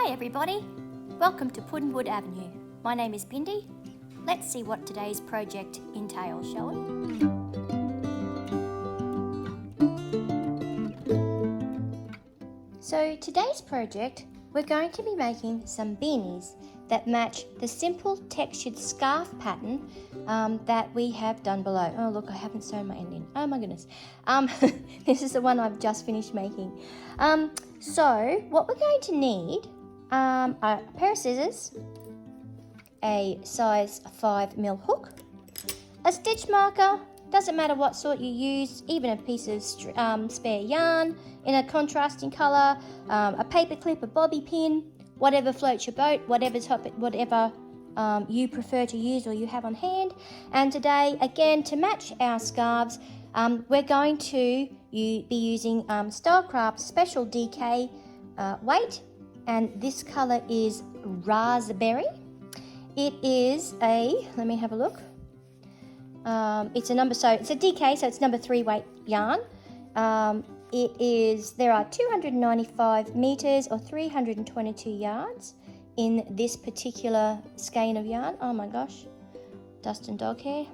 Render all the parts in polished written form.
Hi everybody, welcome to Puddinwood Avenue. My name is Bindi. Let's see what today's project entails, shall we? So today's project, we're going to be making some beanies that match the simple textured scarf pattern that we have done below. Oh look, I haven't sewn my end in. Oh my goodness. This is the one I've just finished making. So what we're going to need a pair of scissors, a size 5mm hook, a stitch marker, doesn't matter what sort you use, even a piece of spare yarn in a contrasting colour, a paper clip, a bobby pin, whatever floats your boat, whatever you prefer to use or you have on hand. And today, again, to match our scarves, we're going to be using Stylecraft Special DK weight, and this colour is raspberry. It is a, let me have a look. It's a DK, so it's number 3 weight yarn. There are 295 metres or 322 yards in this particular skein of yarn. Oh my gosh, dust and dog hair.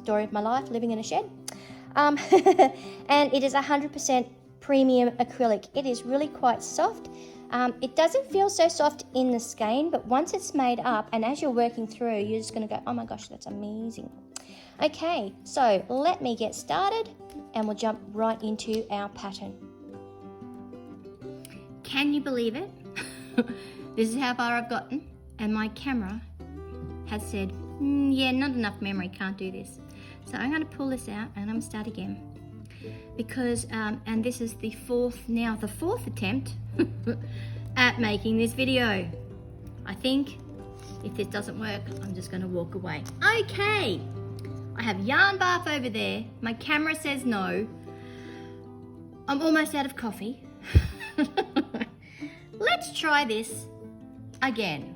Story of my life, living in a shed. And it is 100% premium acrylic. It is really quite soft. It doesn't feel so soft in the skein, but once it's made up and as you're working through, you're just going to go, oh my gosh, that's amazing. Okay, so let me get started and we'll jump right into our pattern. Can you believe it? This is how far I've gotten, and my camera has said, yeah, not enough memory, can't do this. So I'm going to pull this out and I'm going to start again. Because, and this is the fourth attempt at making this video. I think if this doesn't work, I'm just going to walk away. Okay, I have yarn bath over there. My camera says no. I'm almost out of coffee. Let's try this again.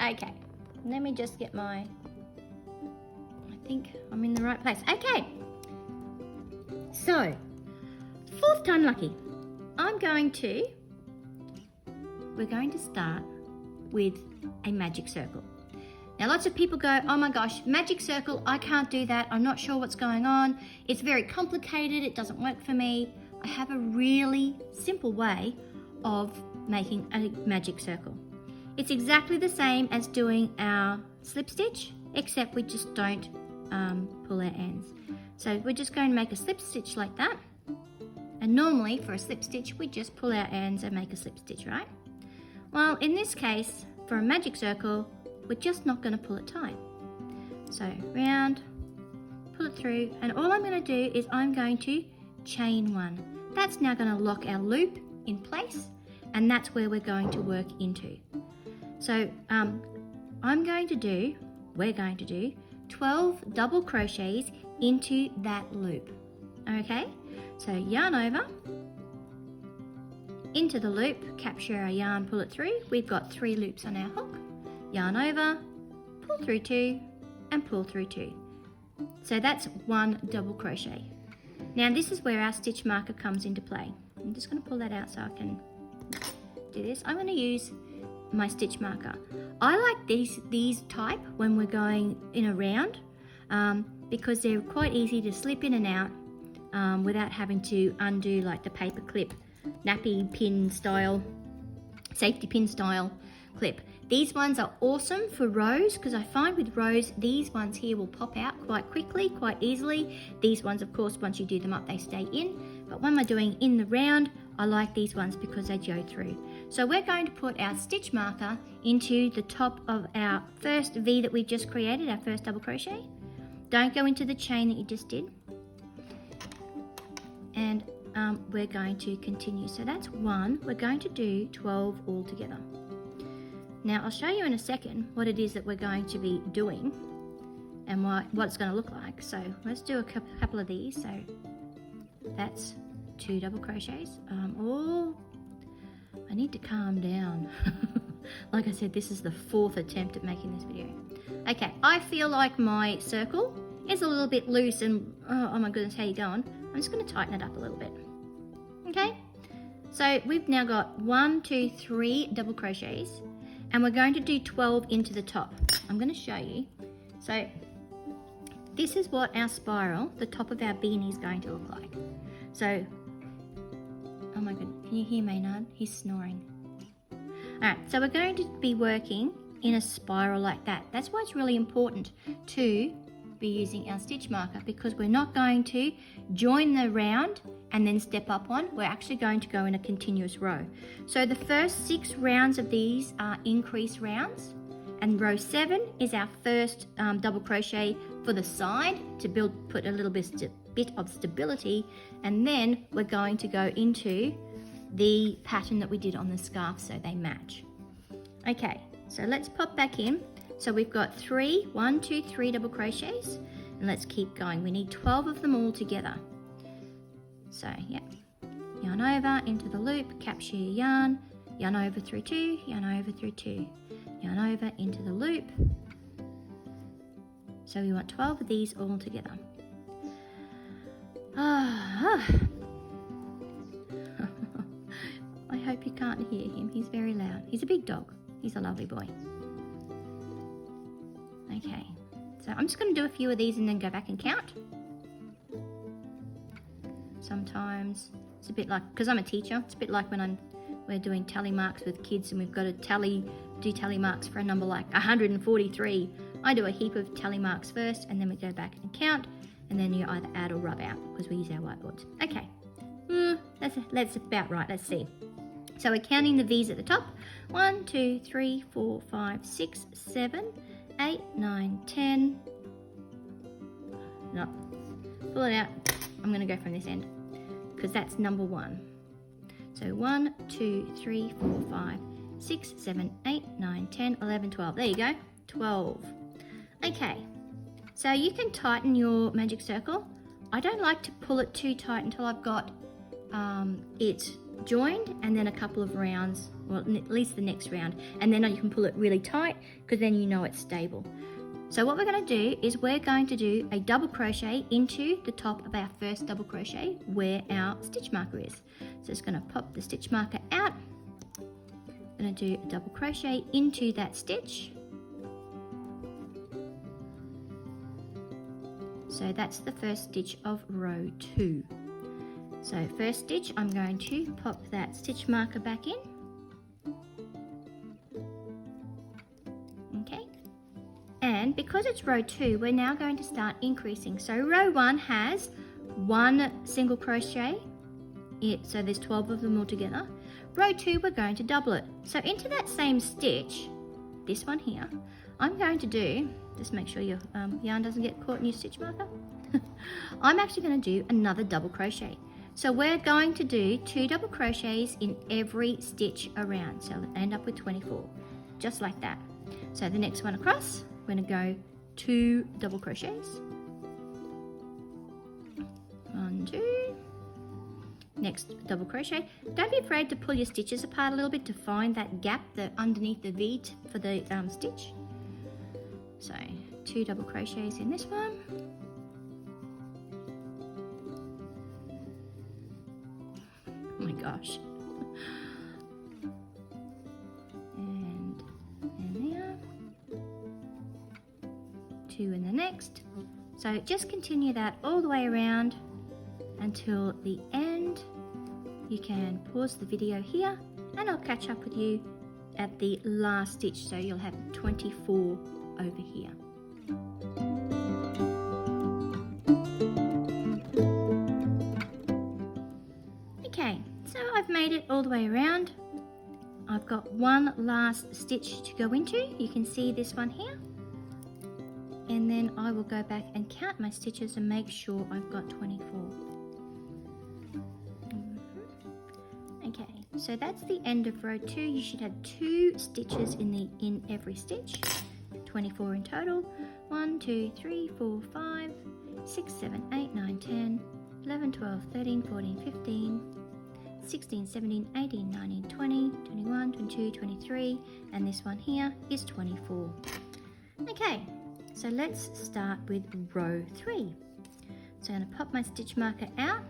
Okay, let me just get I think I'm in the right place. Okay. So, 4th time lucky. We're going to start with a magic circle. Now lots of people go, oh my gosh, magic circle, I can't do that. I'm not sure what's going on. It's very complicated. It doesn't work for me. I have a really simple way of making a magic circle. It's exactly the same as doing our slip stitch, except we just don't pull our ends. So we're just going to make a slip stitch like that. And normally for a slip stitch, we just pull our ends and make a slip stitch, right? Well, in this case, for a magic circle, we're just not going to pull it tight. So round, pull it through, and all I'm going to do is I'm going to chain 1. That's now going to lock our loop in place, and that's where we're going to work into. So we're going to do 12 double crochets into that loop. Okay, so yarn over, into the loop, capture our yarn, pull it through. We've got 3 loops on our hook. Yarn over, pull through 2, and pull through 2. So that's 1 double crochet. Now this is where our stitch marker comes into play. I'm just going to pull that out so I can do this. I'm going to use my stitch marker. I like these type when we're going in a round because they're quite easy to slip in and out without having to undo like the paper clip, nappy pin style, safety pin style clip. These ones are awesome for rows because I find with rows, these ones here will pop out quite quickly, quite easily. These ones, of course, once you do them up, they stay in. But when we're doing in the round, I like these ones because they go through. So we're going to put our stitch marker into the top of our first V that we've just created, our first double crochet. Don't go into the chain that you just did. And we're going to continue. So that's 1. We're going to do 12 all together. Now I'll show you in a second what it is that we're going to be doing and what it's going to look like. So let's do a couple of these. So that's 2 double crochets. I need to calm down. Like I said, this is the 4th attempt at making this video. Okay, I feel like my circle is a little bit loose and oh my goodness, how you going? I'm just going to tighten it up a little bit. Okay, So we've now got 1, 2, 3 double crochets, and we're going to do 12 into the top. I'm going to show you. So this is what our spiral, the top of our beanie, is going to look like. So, oh my goodness, can you hear Maynard? He's snoring. Alright, so we're going to be working in a spiral like that. That's why it's really important to be using our stitch marker, because we're not going to join the round and then step up one. We're actually going to go in a continuous row. So the first 6 rounds of these are increase rounds, and row 7 is our first double crochet for the side to put a little bit of stability, and then we're going to go into the pattern that we did on the scarf so they match. Okay, so let's pop back in. So we've got 1, 2, 3 double crochets, and let's keep going. We need 12 of them all together. So yeah, yarn over into the loop, capture your yarn, yarn over through 2, yarn over through 2, yarn over into the loop. So we want 12 of these all together. I hope you can't hear him. He's very loud. He's a big dog. He's a lovely boy. Okay, so I'm just going to do a few of these and then go back and count. Sometimes it's a bit like, because I'm a teacher, it's a bit like when we're doing tally marks with kids and we've got to do tally marks for a number like 143. I do a heap of tally marks first, and then we go back and count, and then you either add or rub out because we use our whiteboards. Okay, that's about right. Let's see. So we're counting the V's at the top. 1, 2, 3, 4, 5, 6, 7, 8, 9, 10. No, pull it out. I'm going to go from this end because that's number 1. So 1, 2, 3, 4, 5, 6, 7, 8, 9, 10, 11, 12. There you go, 12. Okay, so you can tighten your magic circle. I don't like to pull it too tight until I've got it joined, and then a couple of rounds, well, at least the next round, and then you can pull it really tight because then you know it's stable. So what we're going to do is we're going to do a double crochet into the top of our first double crochet where our stitch marker is. So it's going to pop the stitch marker out. I'm going to do a double crochet into that stitch. So that's the first stitch of row 2. So first stitch, I'm going to pop that stitch marker back in. Okay. And because it's row 2, we're now going to start increasing. So row 1 has 1 single crochet. So there's 12 of them all together. Row 2, we're going to double it. So into that same stitch, this one here, I'm going to do, just make sure your yarn doesn't get caught in your stitch marker. I'm actually going to do another double crochet. So we're going to do 2 double crochets in every stitch around. So we'll end up with 24, just like that. So the next one across, we're going to go 2 double crochets. 1, 2. Next double crochet. Don't be afraid to pull your stitches apart a little bit to find that gap underneath the V for the stitch. So 2 double crochets in this one. Oh my gosh. And there. 2 in the next. So just continue that all the way around until the end. You can pause the video here and I'll catch up with you at the last stitch, so you'll have 24 over here. Okay, so I've made it all the way around. I've got one last stitch to go into. You can see this one here. And then I will go back and count my stitches and make sure I've got 24. Okay, so that's the end of row 2. You should have 2 stitches in every stitch. 24 in total. 1, 2, 3, 4, 5, 6, 7, 8, 9, 10, 11, 12, 13, 14, 15, 16, 17, 18, 19, 20, 21, 22, 23, and this one here is 24. Okay, so let's start with row 3. So I'm going to pop my stitch marker out,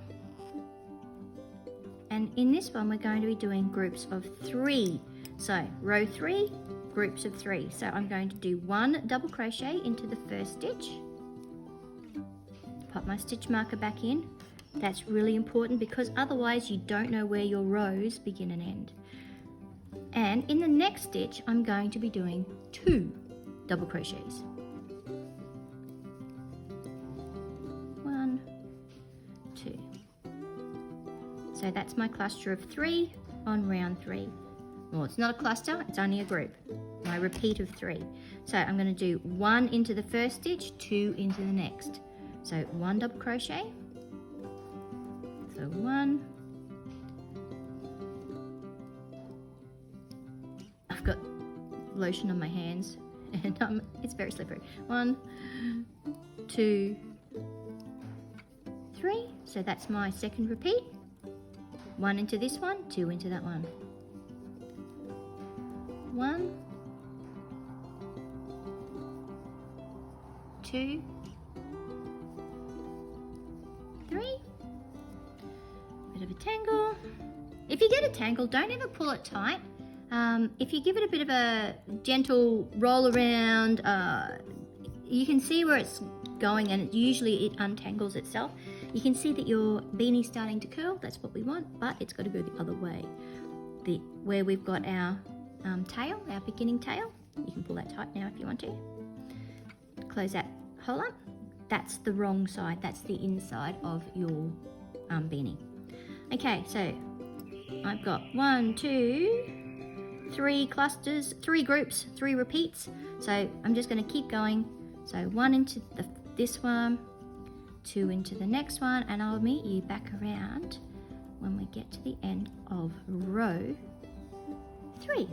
and in this one we're going to be doing groups of 3. So row 3, groups of 3. So I'm going to do 1 double crochet into the first stitch, pop my stitch marker back in. That's really important because otherwise you don't know where your rows begin and end. And in the next stitch I'm going to be doing 2 double crochets. 1, 2. So that's my cluster of 3 on round 3. Well, it's not a cluster, it's only a group. My repeat of 3. So I'm going to do 1 into the first stitch, 2 into the next. So 1 double crochet. So 1. I've got lotion on my hands and it's very slippery. 1, 2, 3. So that's my second repeat. 1 into this one, 2 into that one. 1, 2, 3. Bit of a tangle. If you get a tangle, don't ever pull it tight. If you give it a bit of a gentle roll around, you can see where it's going, and usually it untangles itself. You can see that your beanie's starting to curl. That's what we want, but it's got to go the other way. Where we've got our tail, our beginning tail. You can pull that tight now if you want to. Close that hole up. That's the wrong side. That's the inside of your beanie. Okay, so I've got 1, 2, 3 clusters, 3 groups, 3 repeats. So I'm just going to keep going. So 1 into this one, 2 into the next one, and I'll meet you back around when we get to the end of row 3.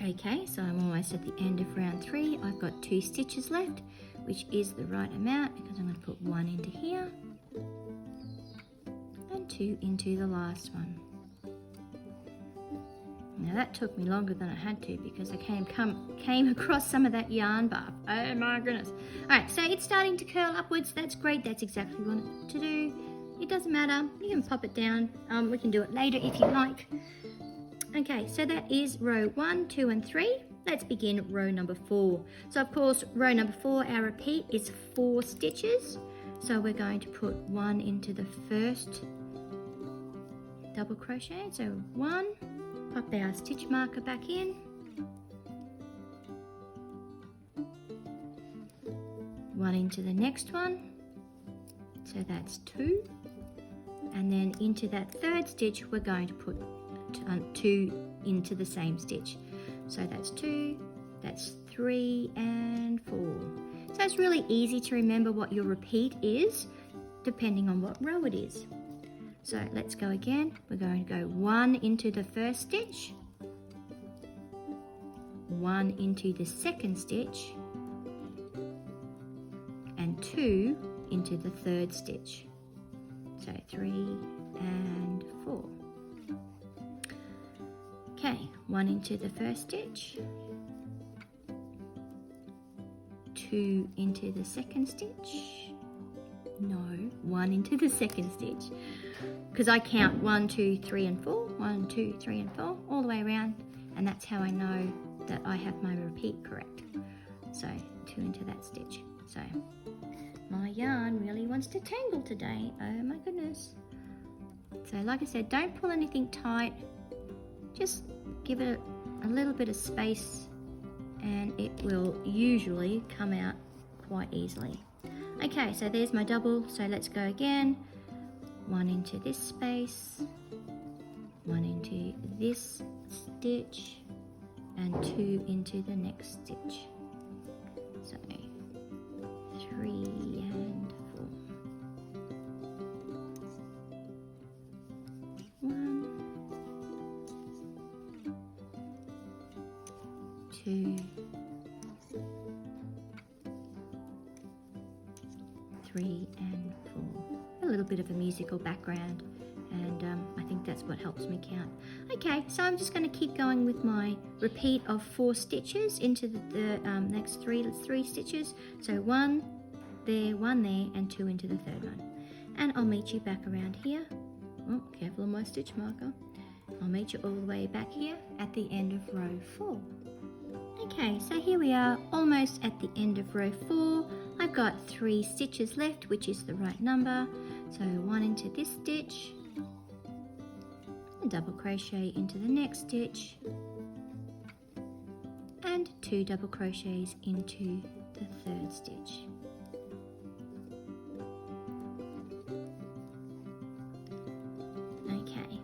Okay, so I'm almost at the end of round 3. I've got 2 stitches left, which is the right amount because I'm going to put 1 into here and 2 into the last one. Now that took me longer than I had to because I came across some of that yarn barb. Oh my goodness. Alright, so it's starting to curl upwards. That's great. That's exactly what I want it to do. It doesn't matter. You can pop it down. We can do it later if you like. Okay, so that is row 1, 2 and 3. Let's begin row number 4. So of course, row number 4, our repeat is 4 stitches. So we're going to put 1 into the first double crochet. So 1. Pop our stitch marker back in. 1 into the next one. So that's 2. And then into that third stitch, we're going to put 2 into the same stitch. So that's 2, that's 3 and 4. So it's really easy to remember what your repeat is depending on what row it is. So let's go again. We're going to go 1 into the first stitch, 1 into the second stitch, and 2 into the third stitch. So 3 and 4. Okay, 1 into the first stitch, 2 into the second stitch, no, 1 into the second stitch, because I count 1, 2, 3 and 4, 1, 2, 3 and 4, all the way around, and that's how I know that I have my repeat correct. So 2 into that stitch. So my yarn really wants to tangle today, oh my goodness. So like I said, don't pull anything tight. Just give it a little bit of space and it will usually come out quite easily. Okay, so there's my double, so let's go again. 1 into this space, 1 into this stitch, and 2 into the next stitch. So 3 and 4. 1, 2, 3 and 4. A little bit of a musical background, and I think that's what helps me count. Okay, so I'm just going to keep going with my repeat of 4 stitches into the next 3 stitches. So 1, there, one there, and 2 into the third one. And I'll meet you back around here. Oh, careful of my stitch marker. I'll meet you all the way back here at the end of row 4. Okay, so here we are, almost at the end of row 4. I've got 3 stitches left, which is the right number. So 1 into this stitch, a double crochet into the next stitch, and 2 double crochets into the third stitch. Okay,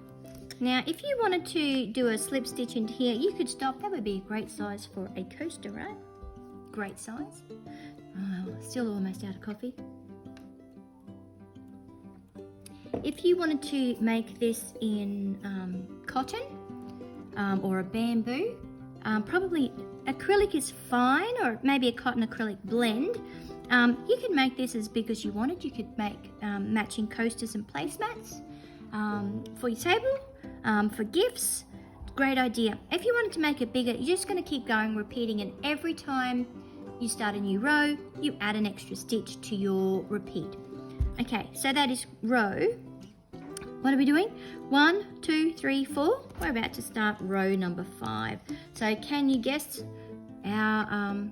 now if you wanted to do a slip stitch into here, you could stop. That would be a great size for a coaster, right? Great size. Oh, still almost out of coffee. If you wanted to make this in cotton or a bamboo, probably acrylic is fine, or maybe a cotton acrylic blend. You can make this as big as you wanted. You could make matching coasters and placemats for your table, for gifts. Great idea. If you wanted to make it bigger, you're just going to keep going, repeating, and every time you start a new row, you add an extra stitch to your repeat. Okay, so that is row. What are we doing? 1, 2, 3, 4. We're about to start row number 5. So can you guess our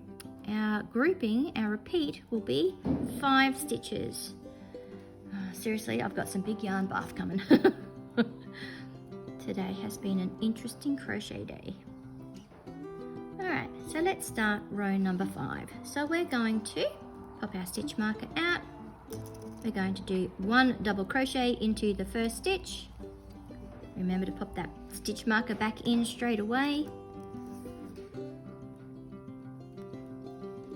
grouping, our repeat will be 5 stitches. Seriously, I've got some big yarn bath coming. Today has been an interesting crochet day. Alright, so let's start row number 5. So we're going to pop our stitch marker out. We're going to do 1 double crochet into the first stitch. Remember to pop that stitch marker back in straight away.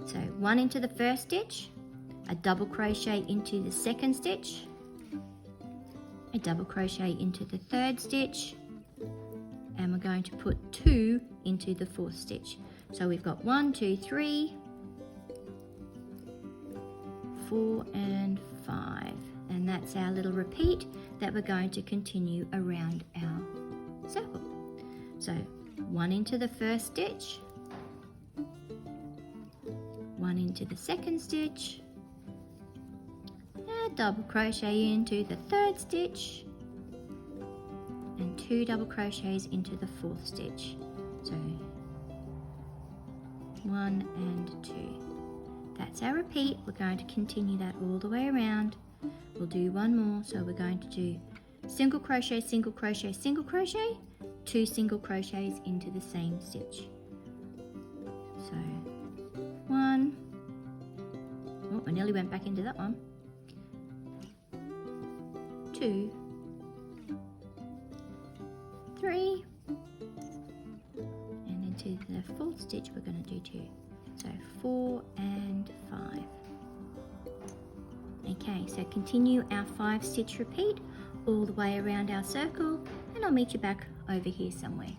So 1 into the first stitch, a double crochet into the second stitch, a double crochet into the third stitch, and we're going to put 2 into the fourth stitch. So we've got 1, 2, 3, 4 and 5, and that's our little repeat that we're going to continue around our circle. So 1 into the first stitch, 1 into the second stitch, a double crochet into the third stitch, and 2 double crochets into the fourth stitch. So 1 and 2. That's our repeat. We're going to continue that all the way around. We'll do 1 more. So we're going to do single crochet, single crochet, single crochet, 2 single crochets into the same stitch. So 1. Oh, I nearly went back into that one. 2, 3, and into the fourth stitch we're going to do 2. So 4 and 5. Okay, so continue our 5 stitch repeat all the way around our circle, and I'll meet you back over here somewhere.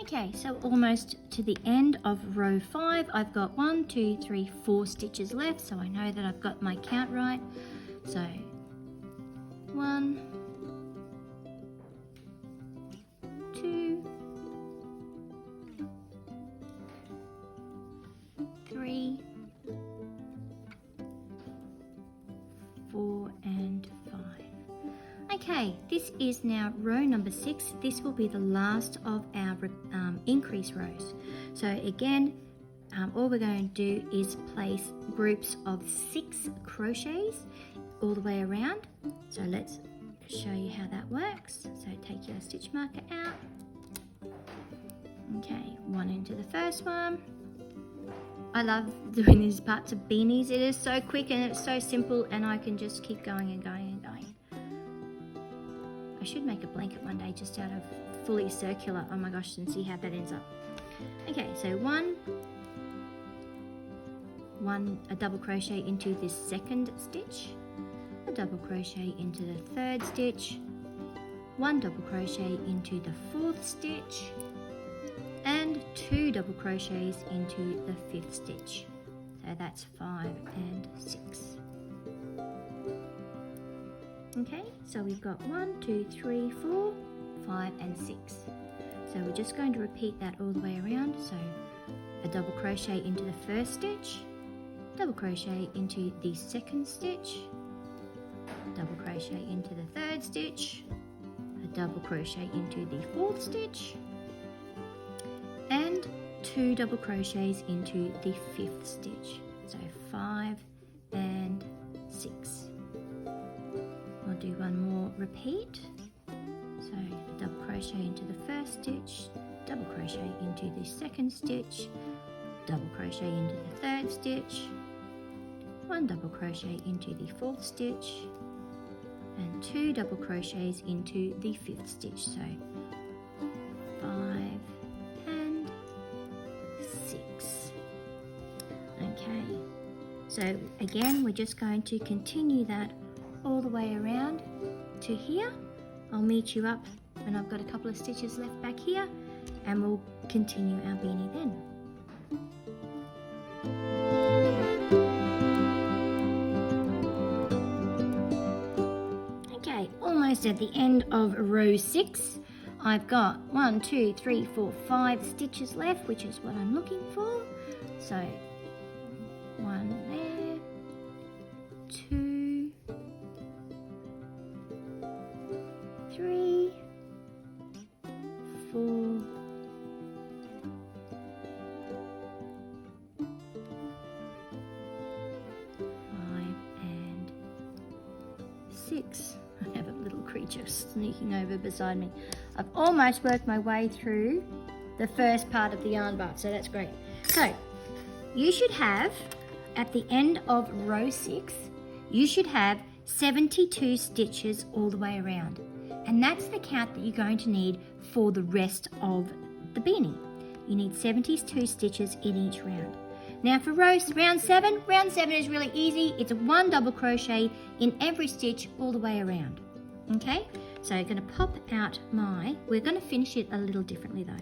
Okay, so almost to the end of row 5. I've got 1, 2, 3, 4 stitches left, so I know that I've got my count right. So 1, 2, 3, 4 and 5. Okay, this is now row number 6. This will be the last of our increase rows. So again, all we're going to do is place groups of 6 crochets all the way around. So let's show you how that works. So take your stitch marker out. Okay, 1 into the first one. I love doing these parts of beanies. It is so quick and it's so simple, and I can just keep going and going and going. I should make a blanket one day just out of fully circular, oh my gosh, and see how that ends up. Okay, so 1, a double crochet into this second stitch, a double crochet into the third stitch, 1 double crochet into the fourth stitch, and 2 double crochets into the fifth stitch. So that's 5 and 6. Okay, so we've got 1, 2, 3, 4, 5 and 6. So we're just going to repeat that all the way around. So a double crochet into the first stitch, double crochet into the second stitch, double crochet into the third stitch, a double crochet into the fourth stitch, and 2 double crochets into the fifth stitch. So 5 and 6. We'll do one more repeat. So a double crochet into the first stitch, double crochet into the second stitch, double crochet into the third stitch, 1 double crochet into the fourth stitch, and 2 double crochets into the fifth stitch. So 5 and 6. Okay, so again we're just going to continue that all the way around to here. I'll meet you up when I've got a couple of stitches left back here, and we'll continue our beanie then. Okay, almost at the end of row 6. I've got 1, 2, 3, 4, 5 stitches left, which is what I'm looking for. So 1 there, 2, 3, 4, 5 and 6. I have a little creature sneaking over beside me. I've almost worked my way through the first part of the yarn bar, so that's great. So you should have, at the end of row 6, you should have 72 stitches all the way around. And that's the count that you're going to need for the rest of the beanie. You need 72 stitches in each round. Now for round 7 is really easy. It's 1 double crochet in every stitch all the way around. Okay, so you're going to pop out we're going to finish it a little differently though.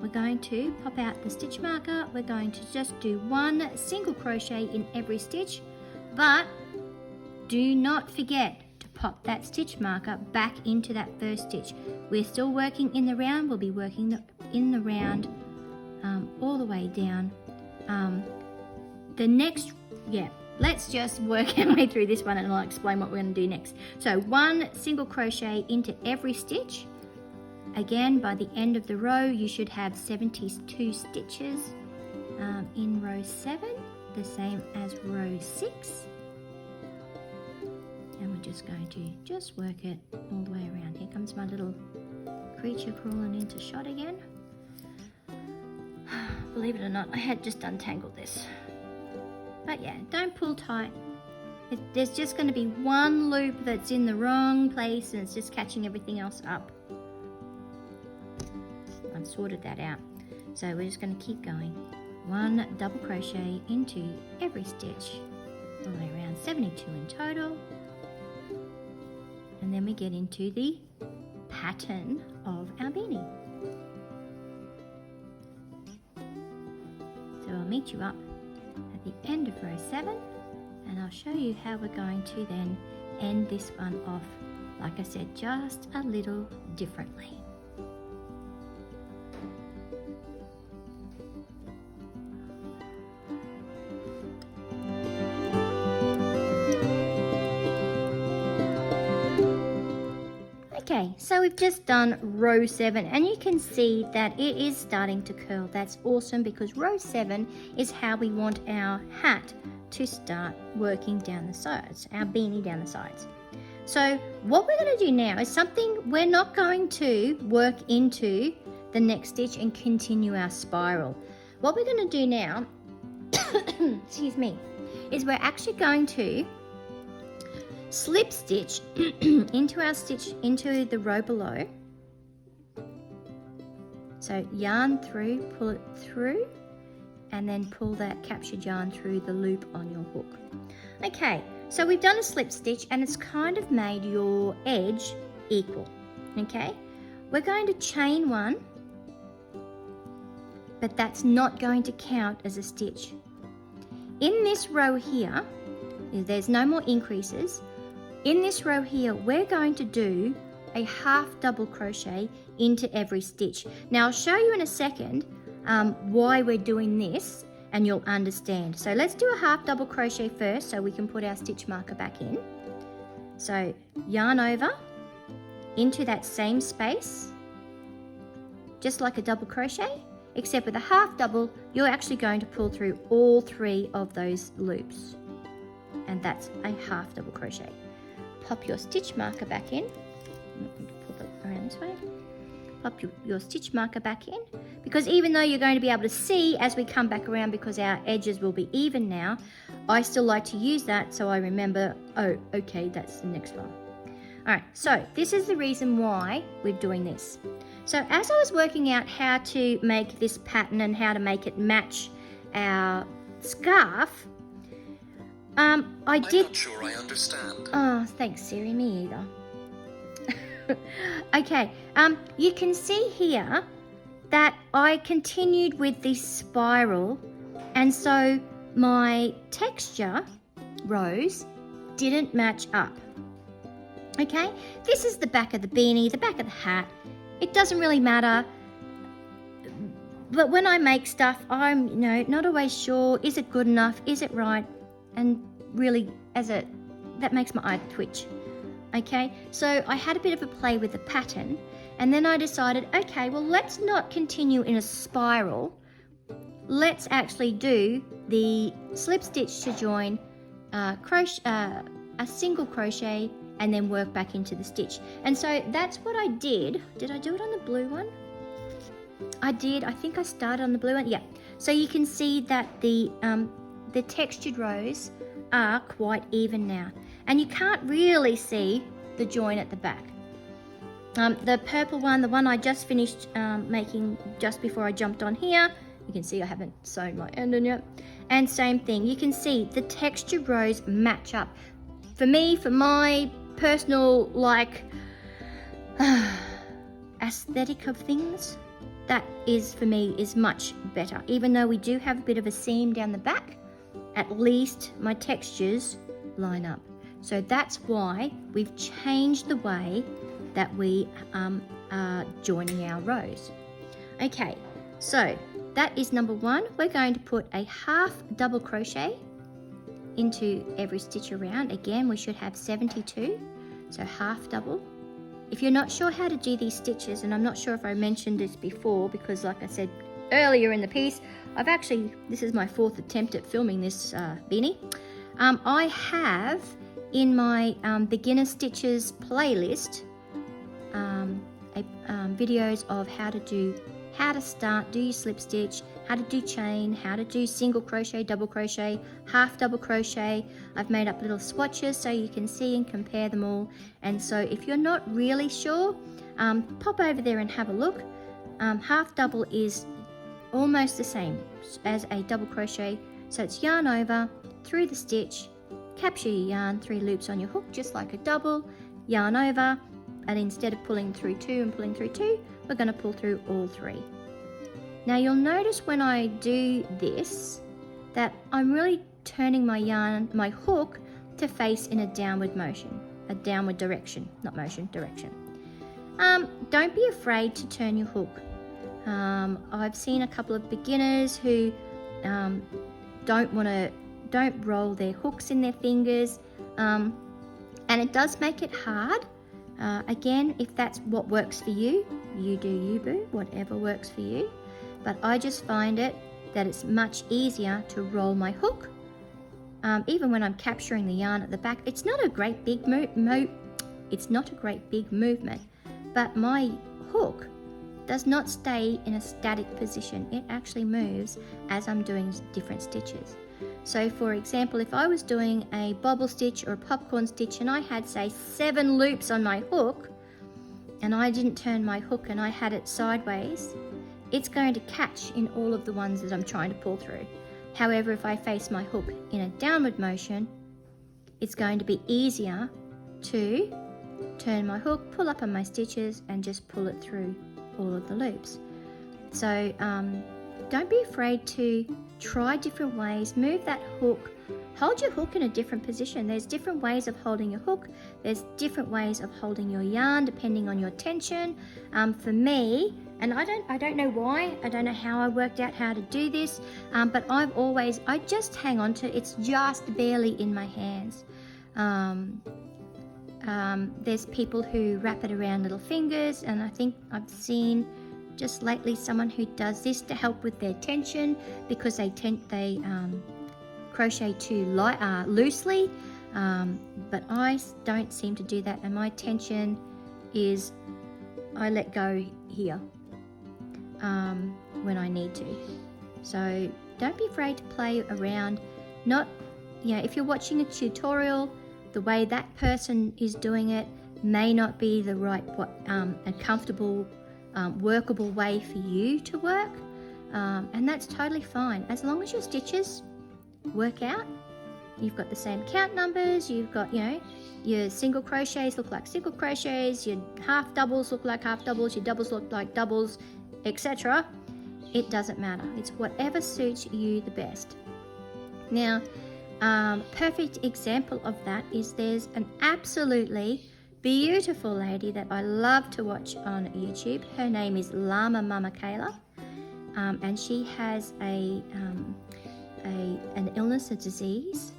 We're going to pop out the stitch marker. We're going to just do 1 single crochet in every stitch, but do not forget to pop that stitch marker back into that first stitch. We're still working in the round. We'll be working in the round all the way down. Let's just work our way through this one and I'll explain what we're going to do next. So 1 single crochet into every stitch. Again, by the end of the row, you should have 72 stitches in row 7, the same as row 6. And we're just going to work it all the way around. Here comes my little creature crawling into shot again. Believe it or not, I had just untangled this. But yeah, don't pull tight. There's just going to be 1 loop that's in the wrong place and it's just catching everything else up. I've sorted that out. So we're just going to keep going. 1 double crochet into every stitch, all the way around, 72 in total. And then we get into the pattern of our beanie. So I'll meet you up at the end of row 7 and I'll show you how we're going to then end this one off, like I said, just a little differently. Okay, so we've just done row 7 and you can see that it is starting to curl. That's awesome because row 7 is how we want our hat to start working down the sides, our beanie down the sides. So what we're going to do now is something we're not going to work into the next stitch and continue our spiral. What we're going to do now, excuse me, is we're actually going to slip stitch into our stitch into the row below. So yarn through, pull it through, and then pull that captured yarn through the loop on your hook. Okay, so we've done a slip stitch and it's kind of made your edge equal. Okay, we're going to chain 1, but that's not going to count as a stitch. In this row here, there's no more increases. In this row here, we're going to do a half double crochet into every stitch. Now I'll show you in a second why we're doing this, and you'll understand. So let's do a half double crochet first so we can put our stitch marker back in. So yarn over into that same space, just like a double crochet, except with a half double, you're actually going to pull through all 3 of those loops. And that's a half double crochet. Pop your stitch marker back in. Pull it around this way. Pop your stitch marker back in, because even though you're going to be able to see as we come back around, because our edges will be even now, I still like to use that so I remember, oh, okay, that's the next one. All right, so this is the reason why we're doing this. So as I was working out how to make this pattern and how to make it match our scarf, I'm not sure I understand. Oh, thanks, Siri. Me either. Okay, you can see here that I continued with this spiral, and so my texture rows didn't match up. Okay, this is the back of the beanie, the back of the hat. It doesn't really matter. But when I make stuff, I'm not always sure, is it good enough? Is it right? And really, that makes my eye twitch. Okay, so I had a bit of a play with the pattern, and then I decided, okay, well, let's not continue in a spiral. Let's actually do the slip stitch to join, a single crochet, and then work back into the stitch. And so that's what I did. Did I do it on the blue one? I did. I think I started on the blue one. Yeah. So you can see that the textured rows are quite even now, and you can't really see the join at the back. The purple one, the one I just finished making just before I jumped on here, you can see I haven't sewn my end in yet. And same thing, you can see the texture rows match up. For me, for my personal aesthetic of things, that is for me is much better. Even though we do have a bit of a seam down the back, at least my textures line up. So that's why we've changed the way that we are joining our rows. Okay, so that is number 1. We're going to put a half double crochet into every stitch around. Again, we should have 72, so half double. If you're not sure how to do these stitches, and I'm not sure if I mentioned this before, because like I said earlier in the piece, this is my 4th attempt at filming this beanie. I have in my beginner stitches playlist videos of how to start, do your slip stitch, how to do chain, how to do single crochet, double crochet, half double crochet. I've made up little swatches so you can see and compare them all. And so if you're not really sure, pop over there and have a look. Half double is almost the same as a double crochet, so it's yarn over, through the stitch, capture your yarn, 3 loops on your hook just like a double, yarn over, and instead of pulling through 2 and pulling through 2, we're going to pull through all 3. Now you'll notice when I do this that I'm really turning my hook to face in a downward motion, a downward direction, not motion, direction. Don't be afraid to turn your hook. I've seen a couple of beginners who don't roll their hooks in their fingers, and it does make it hard. Again, if that's what works for you, you do you, boo, whatever works for you. But I just find it that it's much easier to roll my hook. Even when I'm capturing the yarn at the back, it's not a great big movement, but my hook does not stay in a static position. It actually moves as I'm doing different stitches. So for example, if I was doing a bobble stitch or a popcorn stitch and I had, say, 7 loops on my hook, and I didn't turn my hook and I had it sideways, it's going to catch in all of the ones that I'm trying to pull through. However, if I face my hook in a downward motion, it's going to be easier to turn my hook, pull up on my stitches, and just pull it through all of the loops. So don't be afraid to try different ways. Move that hook hold your hook in a different position. There's different ways of holding your hook. There's different ways of holding your yarn depending on your tension. For me, and I don't know why, I don't know how I worked out how to do this, but I just hang on to it. It's just barely in my hands. There's people who wrap it around little fingers, and I think I've seen just lately someone who does this to help with their tension because they crochet too loosely, but I don't seem to do that, and my tension is I let go here when I need to. So don't be afraid to play around. If you're watching a tutorial, the way that person is doing it may not be the right and comfortable, workable way for you to work, and that's totally fine as long as your stitches work out. You've got the same count numbers, you've got your single crochets look like single crochets, your half doubles look like half doubles, your doubles look like doubles, etc. It doesn't matter. It's whatever suits you the best. Now, perfect example of that is there's an absolutely beautiful lady that I love to watch on YouTube. Her name is Mama Kayla, and she has an illness, a disease,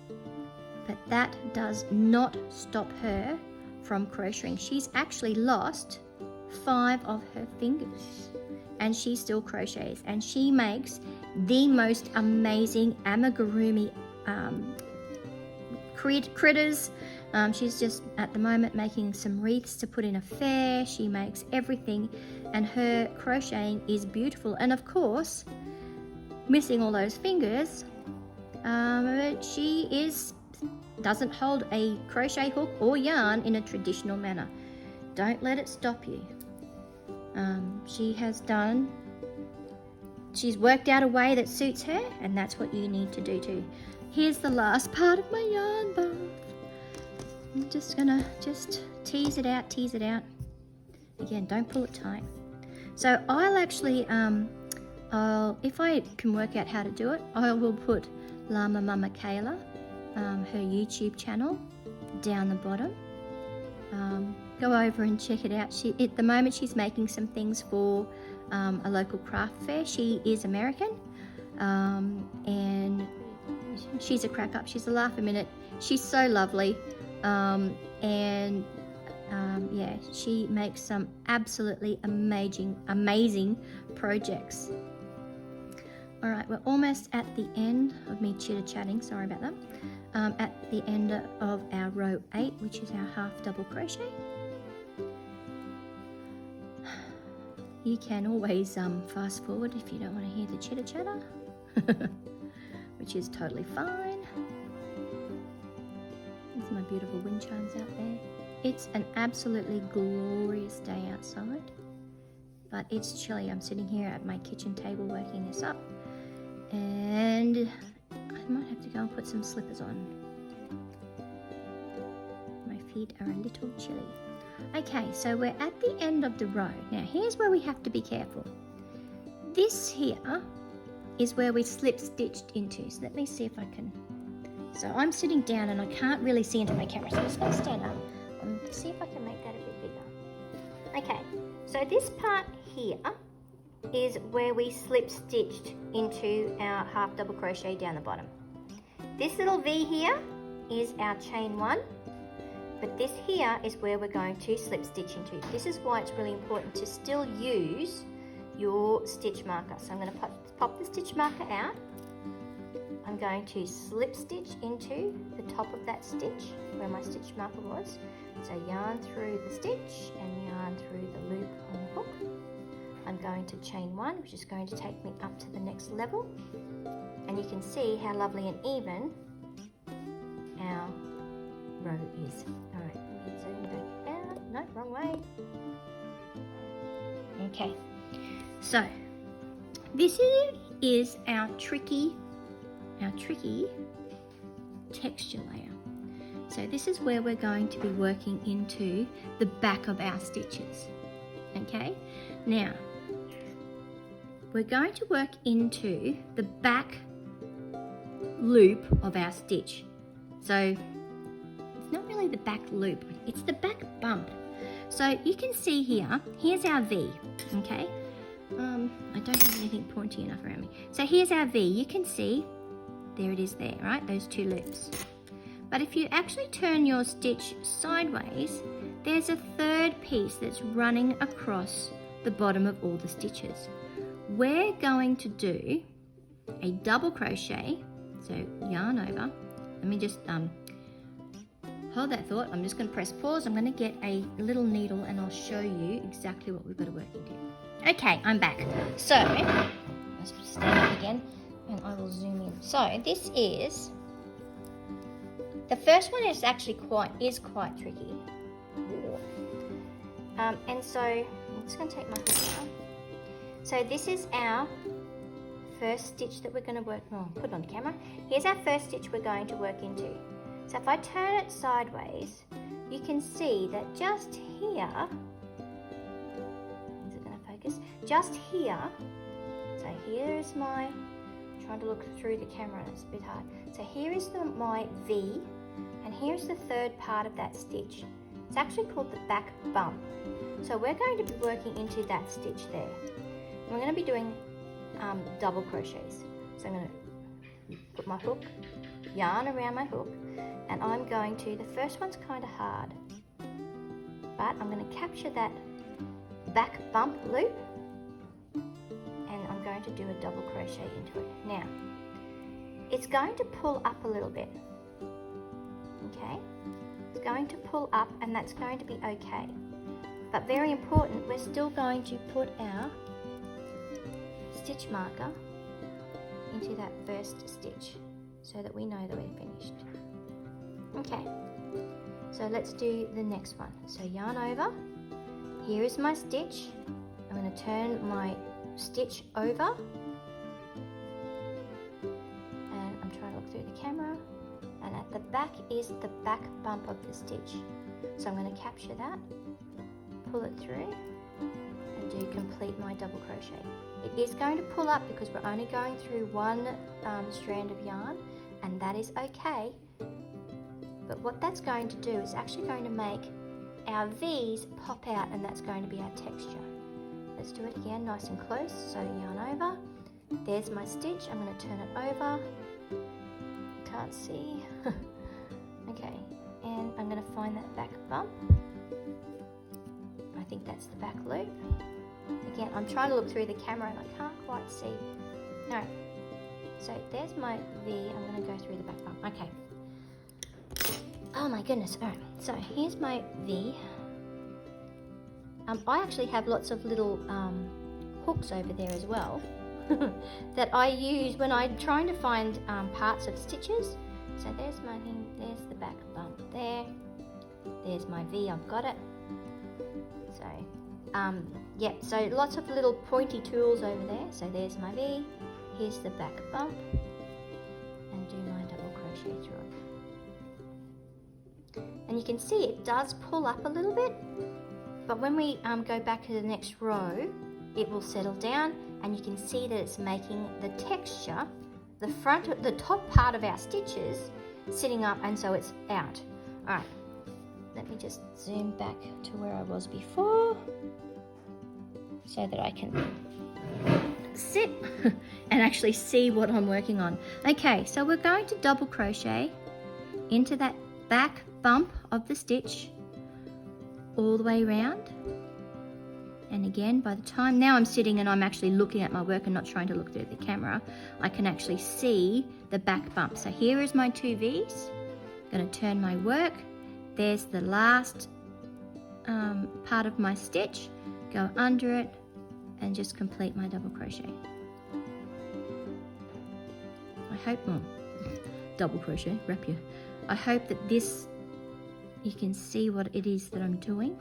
but that does not stop her from crocheting. She's actually lost 5 of her fingers, and she still crochets, and she makes the most amazing amigurumi critters. She's just at the moment making some wreaths to put in a fair. She makes everything, and her crocheting is beautiful. And of course, missing all those fingers, she doesn't hold a crochet hook or yarn in a traditional manner. Don't let it stop you. She's worked out a way that suits her, and that's what you need to do too. Here's the last part of my yarn bath. I'm just gonna tease it out. Again, don't pull it tight. So I'll actually, if I can work out how to do it, I will put Mama Kayla, her YouTube channel, down the bottom. Go over and check it out. At the moment she's making some things for a local craft fair. She is American, and she's a crack up. She's a laugh a minute. She's so lovely, she makes some absolutely amazing projects. All right, we're almost at the end of me chitter-chatting, sorry about that. At the end of our row 8, which is our half double crochet. You can always fast forward if you don't want to hear the chitter-chatter, which is totally fine. There's my beautiful wind chimes out there. It's an absolutely glorious day outside, but it's chilly. I'm sitting here at my kitchen table working this up, and I might have to go and put some slippers on. My feet are a little chilly. Okay, so we're at the end of the row. Now here's where we have to be careful. This here is where we slip stitched into. So let me see if I can. So I'm sitting down and I can't really see into my camera, so I'm just going to stand up and see if I can make that a bit bigger. Okay, so this part here is where we slip stitched into our half double crochet down the bottom. This little V here is our chain 1, but this here is where we're going to slip stitch into. This is why it's really important to still use your stitch marker. So I'm going to pop the stitch marker out. I'm going to slip stitch into the top of that stitch where my stitch marker was. So yarn through the stitch and yarn through the loop on the hook. I'm going to chain 1, which is going to take me up to the next level. And you can see how lovely and even our row is. All right, let me zoom back out. No, wrong way. Okay, so this is our tricky texture layer. So this is where we're going to be working into the back of our stitches. Okay, now we're going to work into the back loop of our stitch. So it's not really the back loop, it's the back bump. So you can see here, here's our V, okay? I don't have anything pointy enough around me. So here's our V, you can see, there it is there, right? Those two loops. But if you actually turn your stitch sideways, there's a third piece that's running across the bottom of all the stitches. We're going to do a double crochet, so yarn over. Let me just hold that thought. I'm just going to press pause. I'm going to get a little needle and I'll show you exactly what we've got to work into. Okay, I'm back. So let's stand up again and I will zoom in. So this is, the first one is actually quite tricky. And so I'm just going to take my hook out. So this is our first stitch that we're going to work on. Put it on camera. Here's our first stitch we're going to work into. So if I turn it sideways, you can see that just here, is it going to focus? Just here, so here is my, I'm trying to look through the camera and it's a bit hard. So here is my V, and here's the third part of that stitch. It's actually called the back bump. So we're going to be working into that stitch there. And we're going to be doing double crochets. So I'm going to put my hook, yarn around my hook, and I'm going to, the first one's kind of hard, but I'm going to capture that back bump loop and I'm going to do a double crochet into it. Now, it's going to pull up a little bit, okay? It's going to pull up and that's going to be okay. But very important, we're still going to put our stitch marker into that first stitch so that we know that we're finished. Okay, so let's do the next one. So yarn over, here is my stitch. I'm going to turn my stitch over and I'm trying to look through the camera, and at the back is the back bump of the stitch. So I'm going to capture that, pull it through and do complete my double crochet. It is going to pull up because we're only going through one strand of yarn, and that is okay. But what that's going to do is actually going to make our V's pop out, and that's going to be our texture. Let's do it again nice and close. So yarn over, there's my stitch, I'm going to turn it over, can't see, okay, and I'm going to find that back bump. I think that's the back loop. Again, I'm trying to look through the camera and I can't quite see. No. So there's my V. I'm going to go through the back bump. Okay. Oh my goodness. All right. So here's my V. I actually have lots of little hooks over there as well that I use when I'm trying to find parts of stitches. So there's my thing. There's the back bump there. There's my V. I've got it. So yeah, so lots of little pointy tools over there. So there's my V, here's the back bump, and do my double crochet through it. And you can see it does pull up a little bit, but when we go back to the next row, it will settle down, and you can see that it's making the texture, the top part of our stitches sitting up, and so it's out. All right. Let me just zoom back to where I was before so that I can sit and actually see what I'm working on. Okay, so we're going to double crochet into that back bump of the stitch all the way around. And again, by the time now I'm sitting and I'm actually looking at my work and not trying to look through the camera, I can actually see the back bump. So here is my two V's. I'm going to turn my work. There's the last part of my stitch, go under it and just complete my double crochet. I hope, double crochet, rapier. I hope that this, you can see what it is that I'm doing.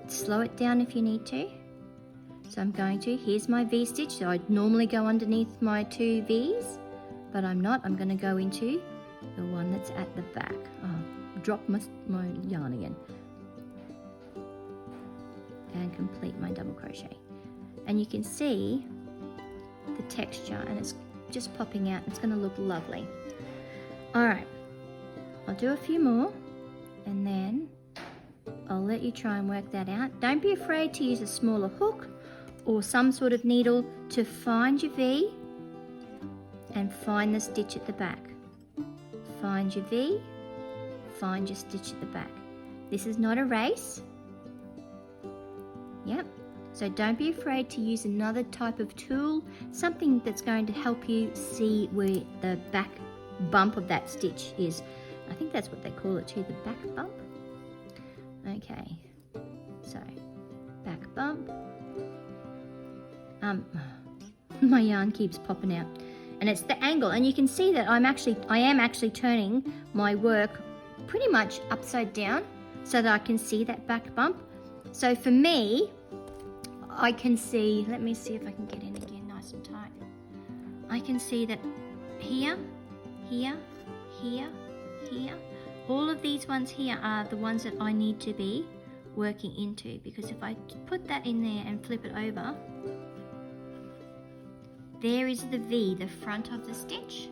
Slow it down if you need to. So I'm going to, here's my V stitch, so I'd normally go underneath my two V's, but I'm not, I'm going to go into the one that's at the back. Oh, drop my yarn again. And complete my double crochet. And you can see the texture and it's just popping out. It's going to look lovely. Alright, I'll do a few more and then I'll let you try and work that out. Don't be afraid to use a smaller hook or some sort of needle to find your V and find the stitch at the back. Find your V, find your stitch at the back. This is not a race. Yep. So don't be afraid to use another type of tool, something that's going to help you see where the back bump of that stitch is. I think that's what they call it too, the back bump. Okay, so back bump. My yarn keeps popping out, and it's the angle, and you can see that I am actually turning my work pretty much upside down so that I can see that back bump. So for me, I can see, let me see if I can get in again nice and tight. I can see that here, here, here, here, all of these ones here are the ones that I need to be working into, because if I put that in there and flip it over, there is the V, the front of the stitch.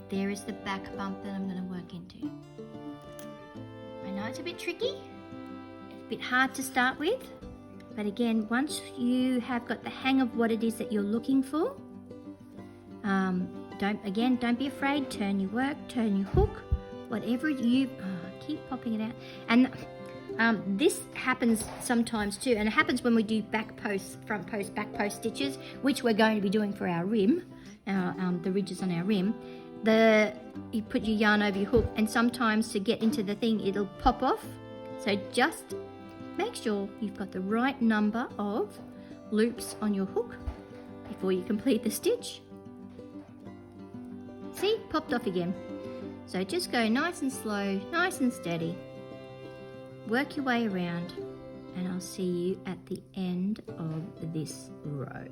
There is the back bump that I'm going to work into. I know it's a bit tricky, it's a bit hard to start with, but again, once you have got the hang of what it is that you're looking for, don't be afraid, turn your work, turn your hook, whatever you, keep popping it out. And this happens sometimes too, and it happens when we do back post, front post, back post stitches, which we're going to be doing for our rim, the ridges on our rim. You put your yarn over your hook, and sometimes to get into the thing, it'll pop off. So just make sure you've got the right number of loops on your hook before you complete the stitch. See, popped off again. So just go nice and slow, nice and steady. Work your way around, and I'll see you at the end of this row.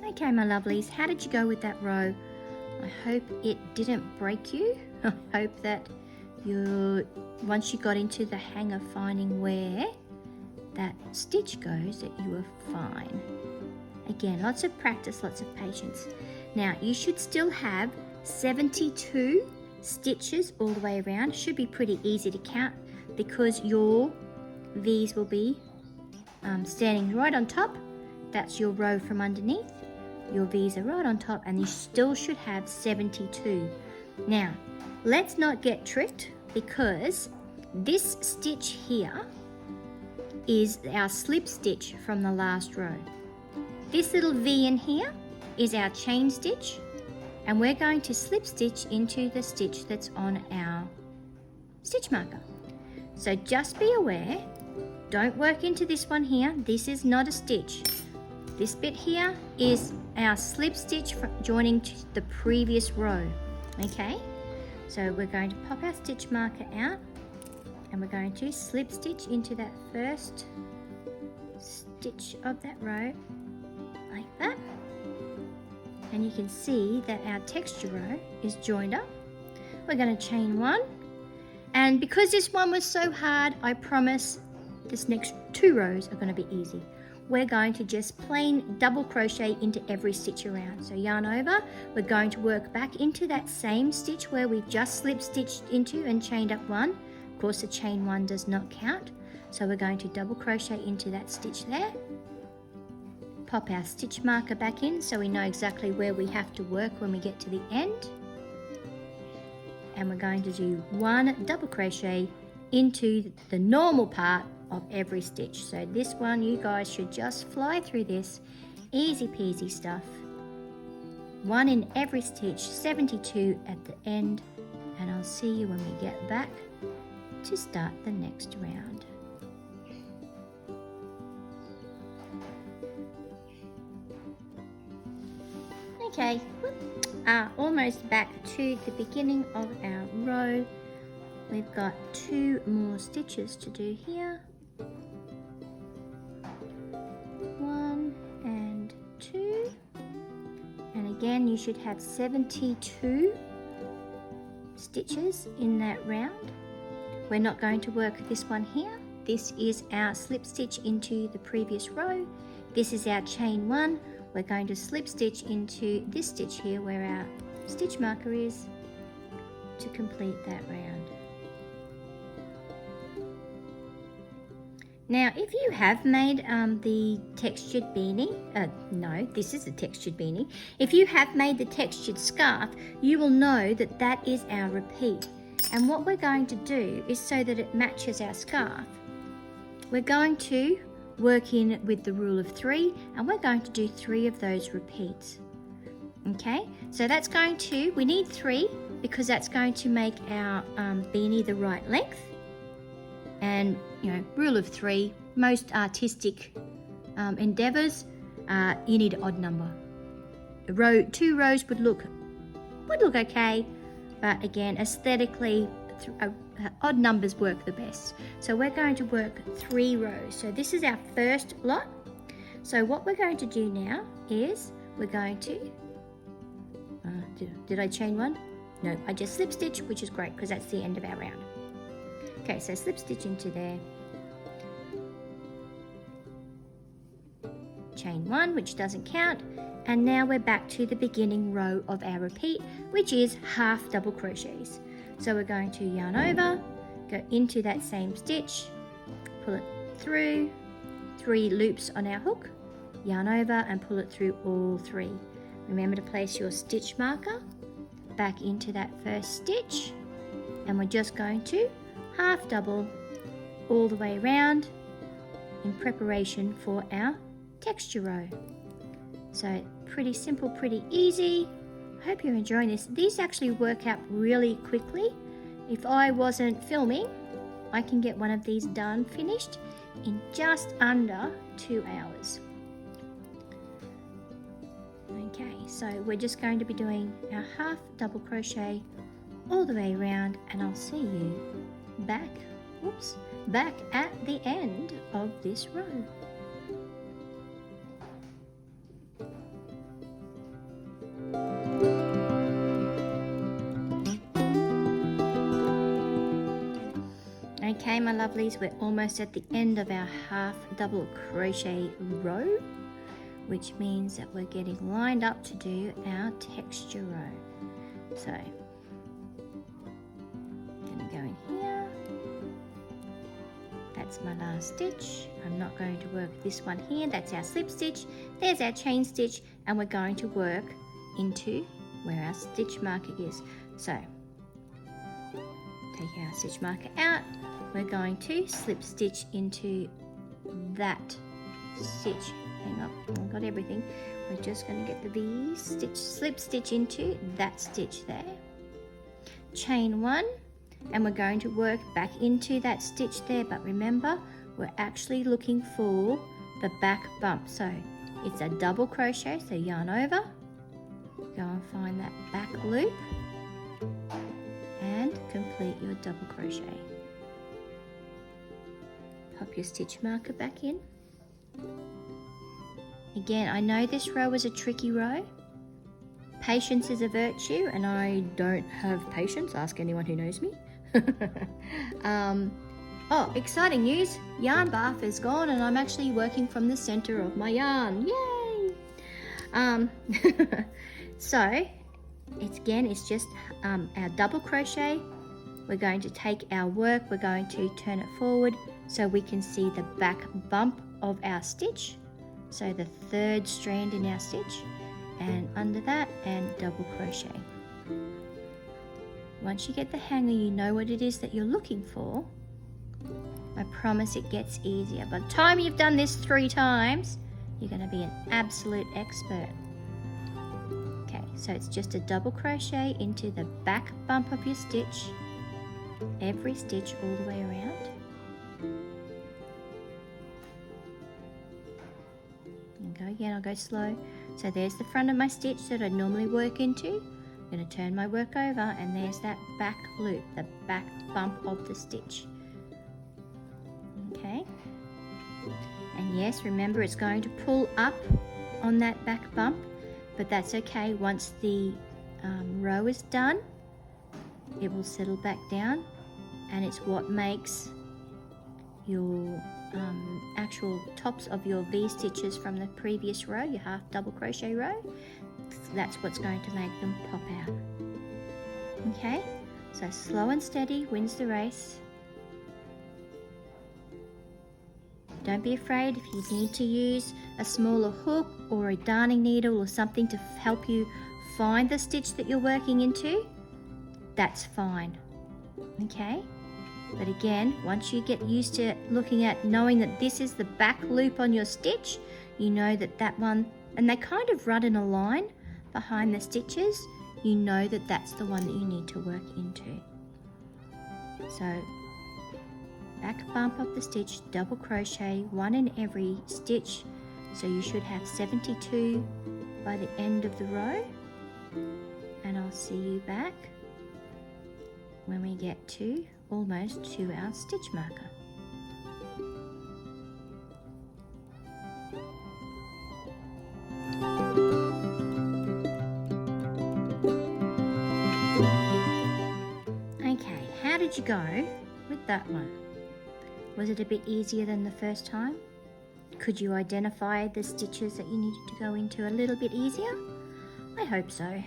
Okay, my lovelies, how did you go with that row? I hope it didn't break you. I hope that once you got into the hang of finding where that stitch goes, that you were fine. Again, lots of practice, lots of patience. Now, you should still have 72 stitches all the way around. Should be pretty easy to count because your V's will be standing right on top. That's your row from underneath. Your V's are right on top, and you still should have 72. Now, let's not get tricked, because this stitch here is our slip stitch from the last row. This little V in here is our chain stitch, and we're going to slip stitch into the stitch that's on our stitch marker. So just be aware, don't work into this one here. This is not a stitch. This bit here is our slip stitch joining to the previous row. Okay, so we're going to pop our stitch marker out, and we're going to slip stitch into that first stitch of that row, like that. And you can see that our texture row is joined up. We're going to chain one, and because this one was so hard, I promise this next 2 rows are going to be easy. We're going to just plain double crochet into every stitch around. So yarn over, we're going to work back into that same stitch where we just slip stitched into and chained up one. Of course, the chain one does not count, so we're going to double crochet into that stitch there. Pop our stitch marker back in so we know exactly where we have to work when we get to the end. And we're going to do 1 double crochet into the normal part of every stitch. So this one, you guys should just fly through this, easy peasy stuff. 1 in every stitch, 72 at the end, and I'll see you when we get back to start the next round. Okay, almost back to the beginning of our row. We've got 2 more stitches to do here. 1 and 2. And again, you should have 72 stitches in that round. We're not going to work this one here. this is our slip stitch into the previous row. This is our chain 1. We're going to slip stitch into this stitch here where our stitch marker is to complete that round. Now, if you have made the textured beanie, no, this is a textured beanie. If you have made the textured scarf, you will know that that is our repeat. And what we're going to do is so that it matches our scarf, we're going to work in with the rule of 3, and we're going to do 3 of those repeats. Okay, so that's going to, we need 3 because that's going to make our beanie the right length. And, you know, rule of 3, most artistic endeavours, you need an odd number. 2 rows would look okay, but again, aesthetically, odd numbers work the best. So we're going to work 3 rows. So this is our first lot. So what we're going to do now is we're going to, did I chain 1? No, I just slip stitch, which is great because that's the end of our round. Okay, so slip stitch into there. Chain 1, which doesn't count. And now we're back to the beginning row of our repeat, which is half double crochets. So we're going to yarn over, go into that same stitch, pull it through, 3 loops on our hook, yarn over and pull it through all 3. Remember to place your stitch marker back into that first stitch, and we're just going to half double all the way around in preparation for our texture row. So pretty simple, pretty easy. I hope you're enjoying this. These actually work out really quickly. If I wasn't filming, I can get one of these done, finished, in just under 2 hours. Okay, so we're just going to be doing our half double crochet all the way around, and I'll see you back at the end of this row. Okay, my lovelies, we're almost at the end of our half double crochet row, which means that we're getting lined up to do our texture row. So, gonna go in here. That's my last stitch. I'm not going to work this one here. That's our slip stitch. There's our chain stitch, and we're going to work into where our stitch marker is. So, take our stitch marker out. We're going to slip stitch into that stitch. Hang on, I've got everything. We're just going to get the V stitch, slip stitch into that stitch there. Chain 1, and we're going to work back into that stitch there, but remember, we're actually looking for the back bump. So it's a double crochet, so yarn over, go and find that back loop, and complete your double crochet. Pop your stitch marker back in. Again, I know this row is a tricky row. Patience is a virtue, and I don't have patience. Ask anyone who knows me. Oh, exciting news. Yarn bath is gone, and I'm actually working from the center of my yarn. Yay! So, it's just our double crochet. We're going to take our work, we're going to turn it forward so we can see the back bump of our stitch. So the 3rd strand in our stitch, and under that, and double crochet. Once you get the hang of, you know what it is that you're looking for, I promise it gets easier. By the time you've done this 3 times, you're going to be an absolute expert. Okay, so it's just a double crochet into the back bump of your stitch, every stitch all the way around. And go again, I'll go slow. So there's the front of my stitch that I normally work into. I'm going to turn my work over, and there's that back loop, the back bump of the stitch. Okay. And yes, remember it's going to pull up on that back bump, but that's okay. Once the row is done, it will settle back down, and it's what makes your actual tops of your V stitches from the previous row, your half double crochet row. That's what's going to make them pop out. Okay, so slow and steady wins the race. Don't be afraid if you need to use a smaller hook or a darning needle or something to help you find the stitch that you're working into. That's fine. Okay, but again, once you get used to looking at knowing that this is the back loop on your stitch, you know that that one, and they kind of run in a line behind the stitches, you know that that's the one that you need to work into. So back bump of the stitch, double crochet, one in every stitch, so you should have 72 by the end of the row, and I'll see you back when we get to almost to our stitch marker. Okay, how did you go with that one? Was it a bit easier than the first time? Could you identify the stitches that you needed to go into a little bit easier? I hope so.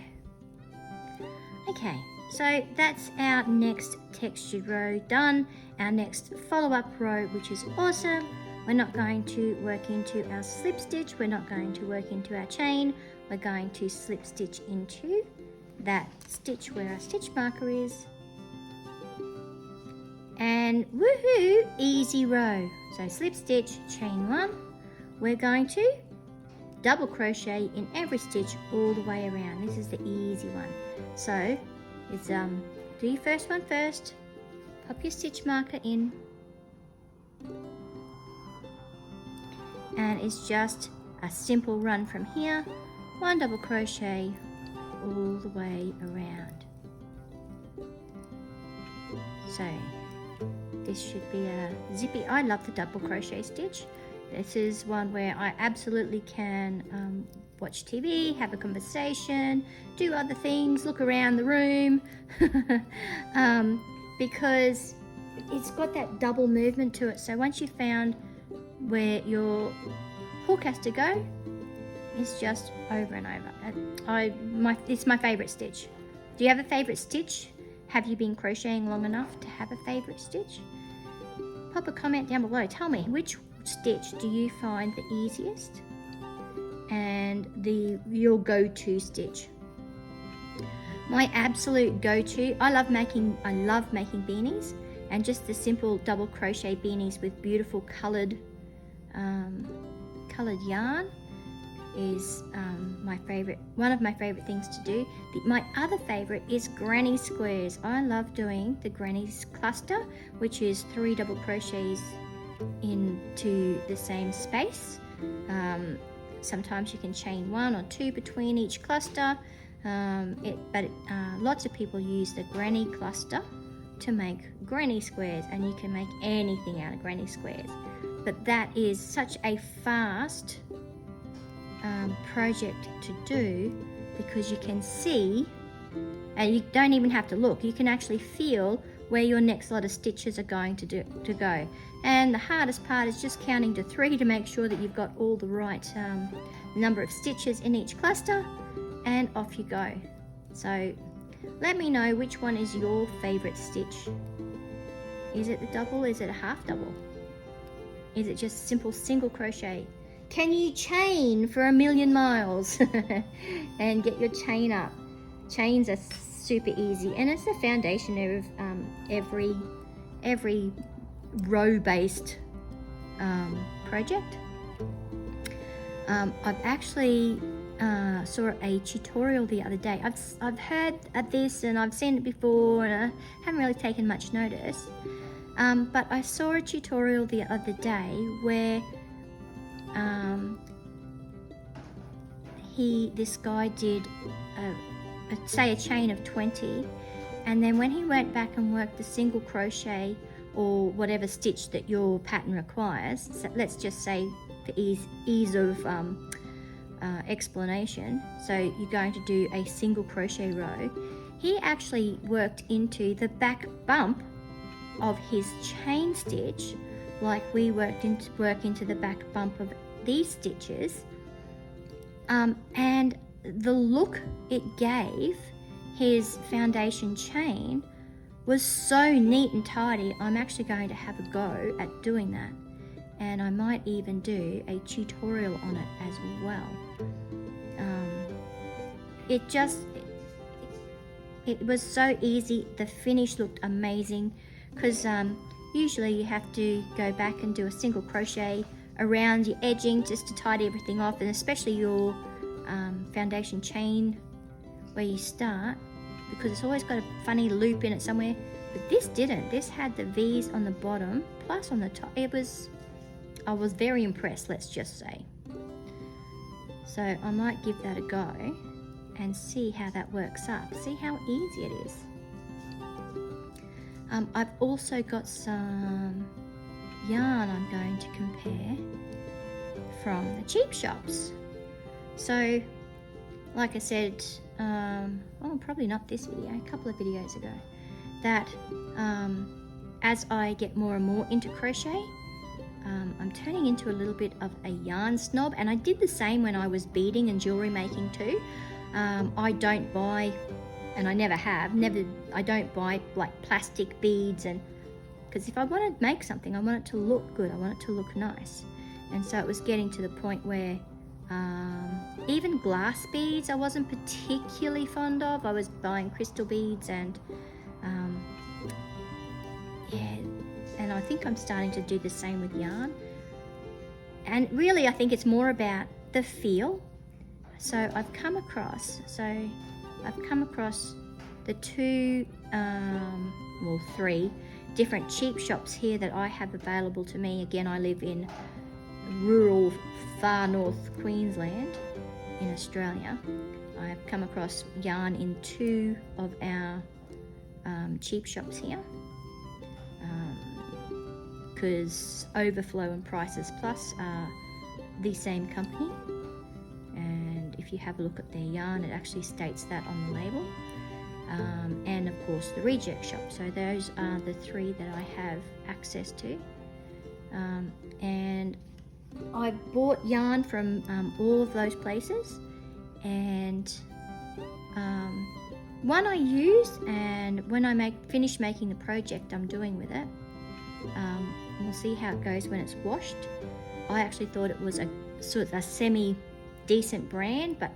Okay, so that's our next textured row done. Our next follow-up row, which is awesome. We're not going to work into our slip stitch. We're not going to work into our chain. We're going to slip stitch into that stitch where our stitch marker is. And woohoo, easy row. So slip stitch, chain one. We're going to double crochet in every stitch all the way around. This is the easy one. So it's do your first one first, pop your stitch marker in, and it's just a simple run from here, one double crochet all the way around. So this should be a zippy. I love the double crochet stitch. This is one where I absolutely can watch TV, have a conversation, do other things, look around the room, because it's got that double movement to it. So once you've found where your hook has to go, it's just over and over. It's my favourite stitch. Do you have a favourite stitch? Have you been crocheting long enough to have a favourite stitch? Pop a comment down below. Tell me, which stitch do you find the easiest and your go-to stitch? My absolute go-to, I love making beanies, and just the simple double crochet beanies with beautiful coloured yarn is one of my favourite things to do. My other favourite is granny squares. I love doing the granny's cluster, which is 3 double crochets into the same space. Sometimes you can chain 1 or 2 between each cluster, but lots of people use the granny cluster to make granny squares, and you can make anything out of granny squares. But that is such a fast project to do, because you can see, and you don't even have to look, you can actually feel where your next lot of stitches are going to go. And the hardest part is just counting to 3 to make sure that you've got all the right number of stitches in each cluster, and off you go. So let me know which one is your favorite stitch. Is it the double? Is it a half double? Is it just simple single crochet? Can you chain for 1,000,000 miles and get your chain up? Chains are super easy, and it's the foundation of every row-based project. I've actually saw a tutorial the other day. I've heard of this and I've seen it before, and I haven't really taken much notice. But I saw a tutorial the other day where this guy did say a chain of 20, and then when he went back and worked the single crochet or whatever stitch that your pattern requires, so let's just say for ease of explanation, so you're going to do a single crochet row, he actually worked into the back bump of his chain stitch like we work into the back bump of these stitches, and the look it gave his foundation chain was so neat and tidy. I'm actually going to have a go at doing that, and I might even do a tutorial on it as well. It was so easy. The finish looked amazing, because usually you have to go back and do a single crochet around your edging just to tidy everything off, and especially your foundation chain where you start, because it's always got a funny loop in it somewhere. But this didn't. This had the V's on the bottom plus on the top. I was very impressed, let's just say. So I might give that a go and see how that works up. See how easy it is. I've also got some yarn I'm going to compare from the cheap shops. So, like I said, probably not this video, a couple of videos ago, that as I get more and more into crochet, I'm turning into a little bit of a yarn snob, and I did the same when I was beading and jewelry making too. I don't buy, and I never have, I don't buy like plastic beads, and because if I want to make something, I want it to look good, I want it to look nice. And so it was getting to the point where even glass beads I wasn't particularly fond of. I was buying crystal beads, and and I think I'm starting to do the same with yarn. And really I think it's more about the feel. So I've come across the three different cheap shops here that I have available to me. Again, I live in rural far north Queensland in Australia. I've come across yarn in two of our cheap shops here, because Overflow and Prices Plus are the same company, and if you have a look at their yarn, it actually states that on the label. And of course the Reject Shop. So those are the three that I have access to, and I bought yarn from all of those places, and one I use, and when I finish making the project I'm doing with it, we'll see how it goes when it's washed. I actually thought it was a sort of a semi-decent brand, but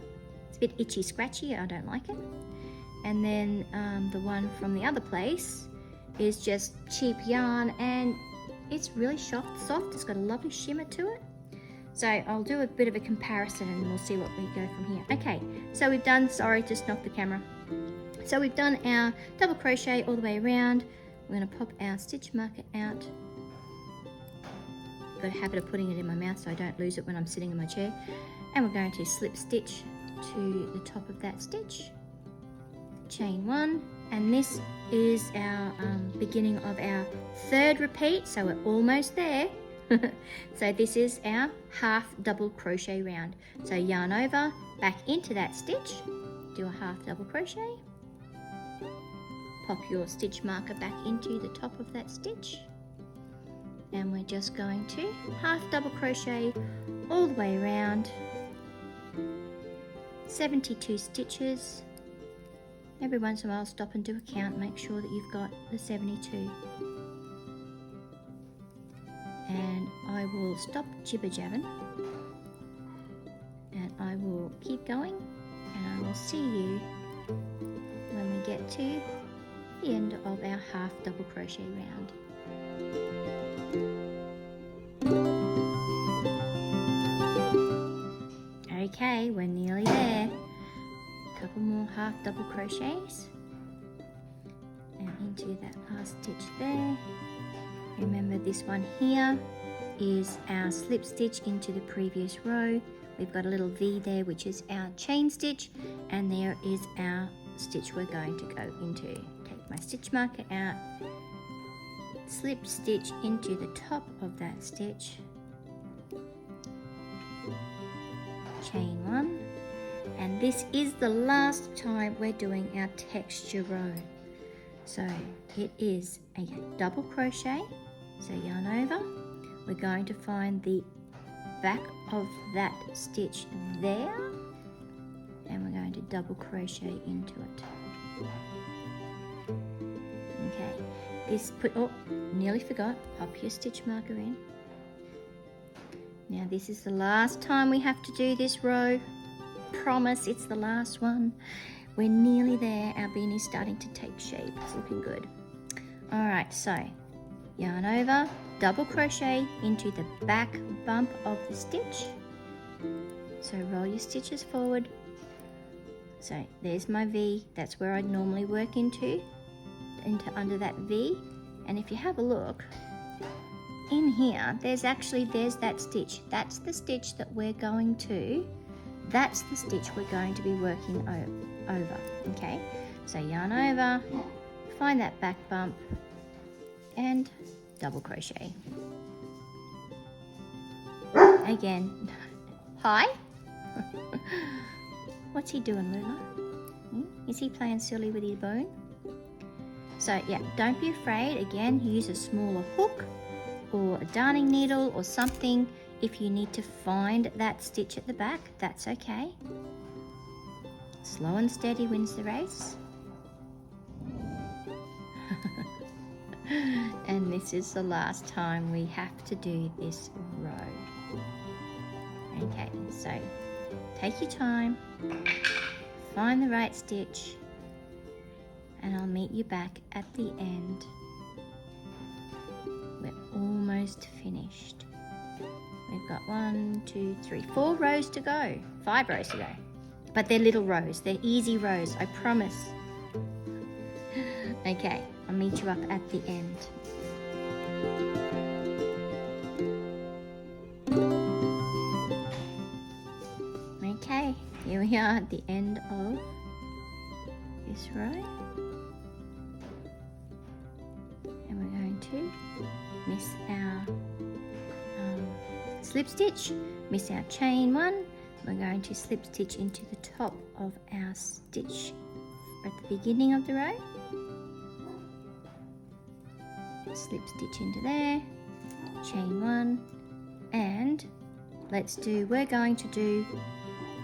it's a bit itchy scratchy, I don't like it. And then the one from the other place is just cheap yarn, and it's really soft, it's got a lovely shimmer to it. So I'll do a bit of a comparison and we'll see what we go from here. Okay, so we've done, sorry, just knocked the camera. So we've done our double crochet all the way around. We're going to pop our stitch marker out. I've got a habit of putting it in my mouth so I don't lose it when I'm sitting in my chair. And we're going to slip stitch to the top of that stitch. Chain one, and this is our beginning of our third repeat, so we're almost there. So this is our half double crochet round. So yarn over, back into that stitch, do a half double crochet, pop your stitch marker back into the top of that stitch, and we're just going to half double crochet all the way around, 72 stitches. Every once in a while stop and do a count, make sure that you've got the 72. And I will stop jibber-jabbing, and I will keep going, and I will see you when we get to the end of our half double crochet round. Okay, we're nearly there. Couple more half double crochets and into that last stitch there. Remember, this one here is our slip stitch into the previous row. We've got a little V there, which is our chain stitch, and there is our stitch we're going to go into. Take my stitch marker out, slip stitch into the top of that stitch, chain one. And this is the last time we're doing our texture row. So it is a double crochet, so yarn over, we're going to find the back of that stitch there, and we're going to double crochet into it. Okay, nearly forgot, pop your stitch marker in. Now this is the last time we have to do this row. Promise, it's the last one. We're nearly there. Our beanie's starting to take shape. It's looking good. All right, so yarn over, double crochet into the back bump of the stitch. So roll your stitches forward. So there's my V. That's where I'd normally work into under that V. And if you have a look in here, there's that stitch. That's the stitch that we're going to. That's the stitch we're going to be working over. Okay. So yarn over, find that back bump, and double crochet. Again. Hi. What's he doing, Lula? Is he playing silly with his bone? So yeah, don't be afraid. Again, use a smaller hook or a darning needle or something if you need to find that stitch at the back. That's okay. Slow and steady wins the race. And this is the last time we have to do this row. Okay, so take your time, find the right stitch, and I'll meet you back at the end. We're almost finished. We've got 4 rows to go, 5 rows to go. But they're little rows, they're easy rows, I promise. Okay, I'll meet you up at the end. Okay, here we are at the end of this row. And we're going to miss our slip stitch, miss our chain 1. We're going to slip stitch into the top of our stitch at the beginning of the row. Slip stitch into there, chain 1, and we're going to do,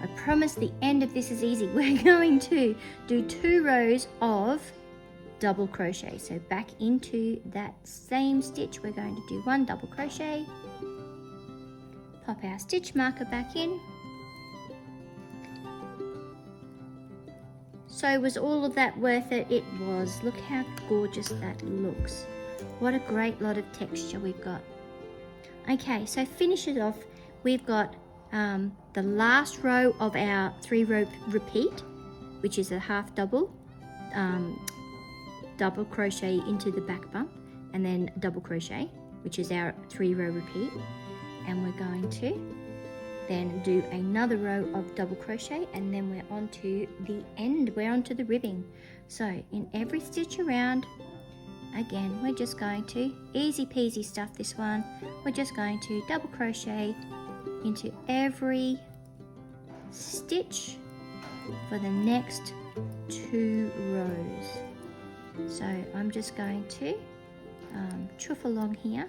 I promise the end of this is easy, we're going to do 2 rows of double crochet. So back into that same stitch, we're going to do 1 double crochet, pop our stitch marker back in. So was all of that worth it? It was. Look how gorgeous that looks. What a great lot of texture we've got. Okay, so finish it off. We've got the last row of our 3-row repeat, which is a half double, double crochet into the back bump, and then double crochet, which is our 3-row repeat. And we're going to then do another row of double crochet, and then we're on to the end, we're on to the ribbing. So in every stitch around, again, we're just going to, easy peasy stuff this one, we're just going to double crochet into every stitch for the next 2 rows. So I'm just going to chuff along here,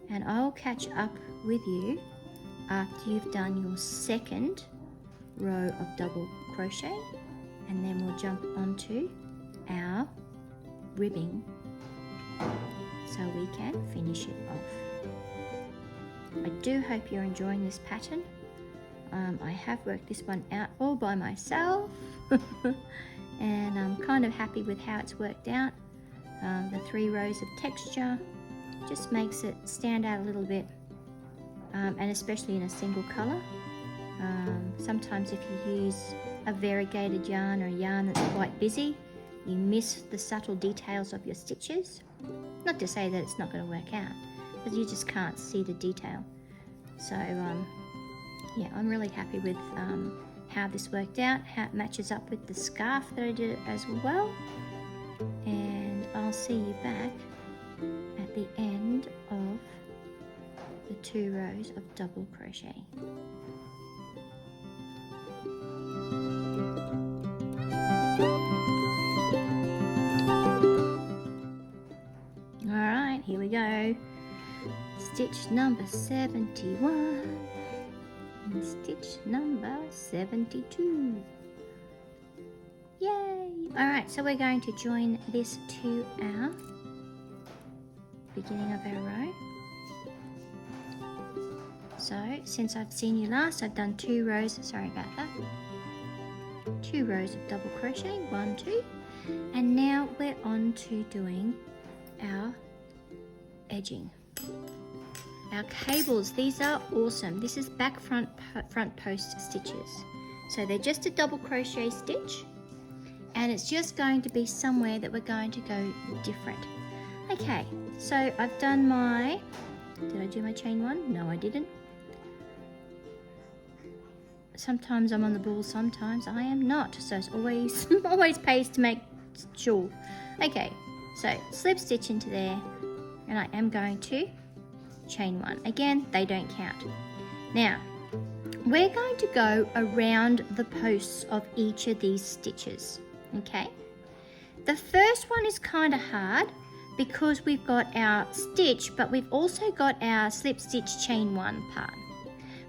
and I'll catch up with you after you've done your 2nd row of double crochet, and then we'll jump onto our ribbing so we can finish it off. I do hope you're enjoying this pattern. I have worked this one out all by myself and I'm kind of happy with how it's worked out. The 3 rows of texture just makes it stand out a little bit, and especially in a single colour. Sometimes if you use a variegated yarn or a yarn that's quite busy, you miss the subtle details of your stitches. Not to say that it's not going to work out, but you just can't see the detail. So yeah, I'm really happy with how this worked out, how it matches up with the scarf that I did as well. And I'll see you back at the end of the 2 rows of double crochet. Alright, here we go. stitch number 71 and stitch number 72. Yay! Alright, so we're going to join this to our beginning of our row. So since I've seen you last, I've done 2 rows, sorry about that, 2 rows of double crochet, 1, 2, and now we're on to doing our edging. Our cables, these are awesome. This is back front post stitches. So they're just a double crochet stitch, and it's just going to be somewhere that we're going to go different. Okay, so I've done my, did I do my chain 1? No, I didn't. Sometimes I'm on the ball, sometimes I am not. So it's always pays to make sure. Okay, so slip stitch into there, and I am going to chain 1. Again, they don't count. Now, we're going to go around the posts of each of these stitches, okay? The first one is kind of hard because we've got our stitch, but we've also got our slip stitch chain 1 part.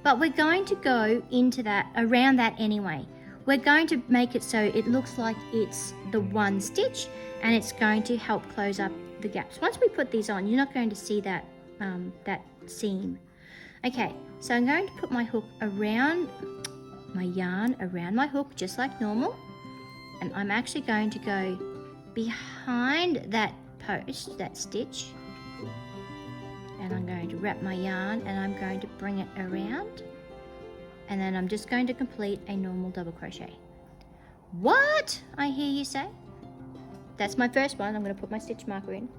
But we're going to go into that, around that anyway. We're going to make it so it looks like it's the one stitch, and it's going to help close up the gaps. Once we put these on, you're not going to see that that seam. Okay, so I'm going to put my hook around, my yarn around my hook just like normal, and I'm actually going to go behind that post, that stitch, and I'm going to wrap my yarn and I'm going to bring it around, and then I'm just going to complete a normal double crochet. What? I hear you say. That's my first one. I'm going to put my stitch marker in.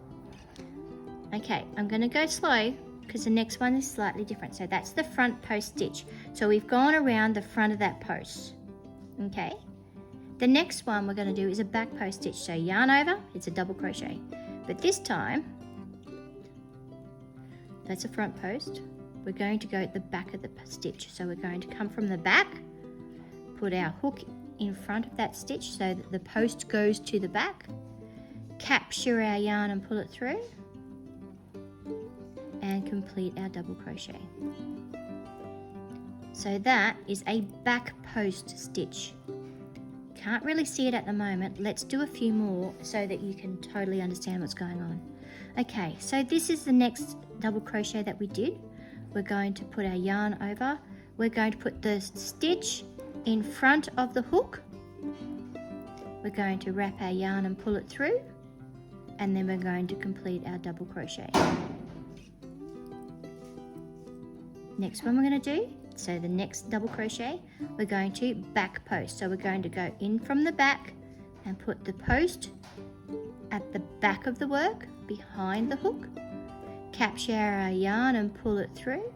Okay, I'm going to go slow because the next one is slightly different. So that's the front post stitch. So we've gone around the front of that post. Okay, the next one we're going to do is a back post stitch. So yarn over, it's a double crochet, but this time that's a front post. We're going to go at the back of the stitch. So we're going to come from the back, put our hook in front of that stitch so that the post goes to the back, capture our yarn and pull it through, and complete our double crochet. So that is a back post stitch. Can't really see it at the moment. Let's do a few more so that you can totally understand what's going on. Okay, so this is the next double crochet that we did. We're going to put our yarn over. We're going to put the stitch in front of the hook. We're going to wrap our yarn and pull it through, and then we're going to complete our double crochet. Next one we're going to do, so the next double crochet, we're going to back post. So we're going to go in from the back and put the post at the back of the work behind the hook, capture our yarn and pull it through,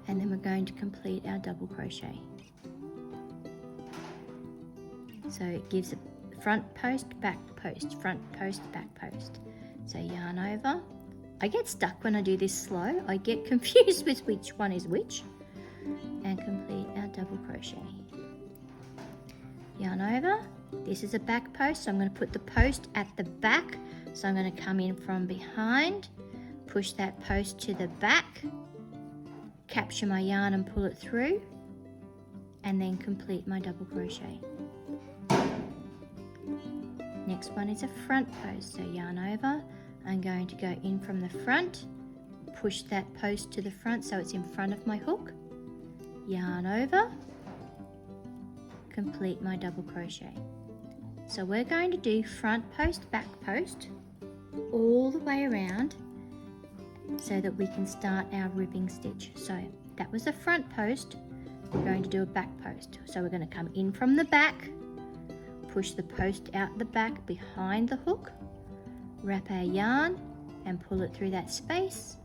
and then we're going to complete our double crochet. So it gives a front post, back post, front post, back post. So yarn over. I get stuck when I do this slow. I get confused with which one is which. And complete our double crochet. Yarn over. This is a back post, so I'm going to put the post at the back. So I'm going to come in from behind, push that post to the back, capture my yarn and pull it through, and then complete my double crochet. Next one is a front post, so yarn over. I'm going to go in from the front, push that post to the front so it's in front of my hook, yarn over, complete my double crochet. So we're going to do front post, back post all the way around so that we can start our ribbing stitch. So that was the front post. We're going to do a back post. So we're going to come in from the back, push the post out the back behind the hook, wrap our yarn and pull it through that space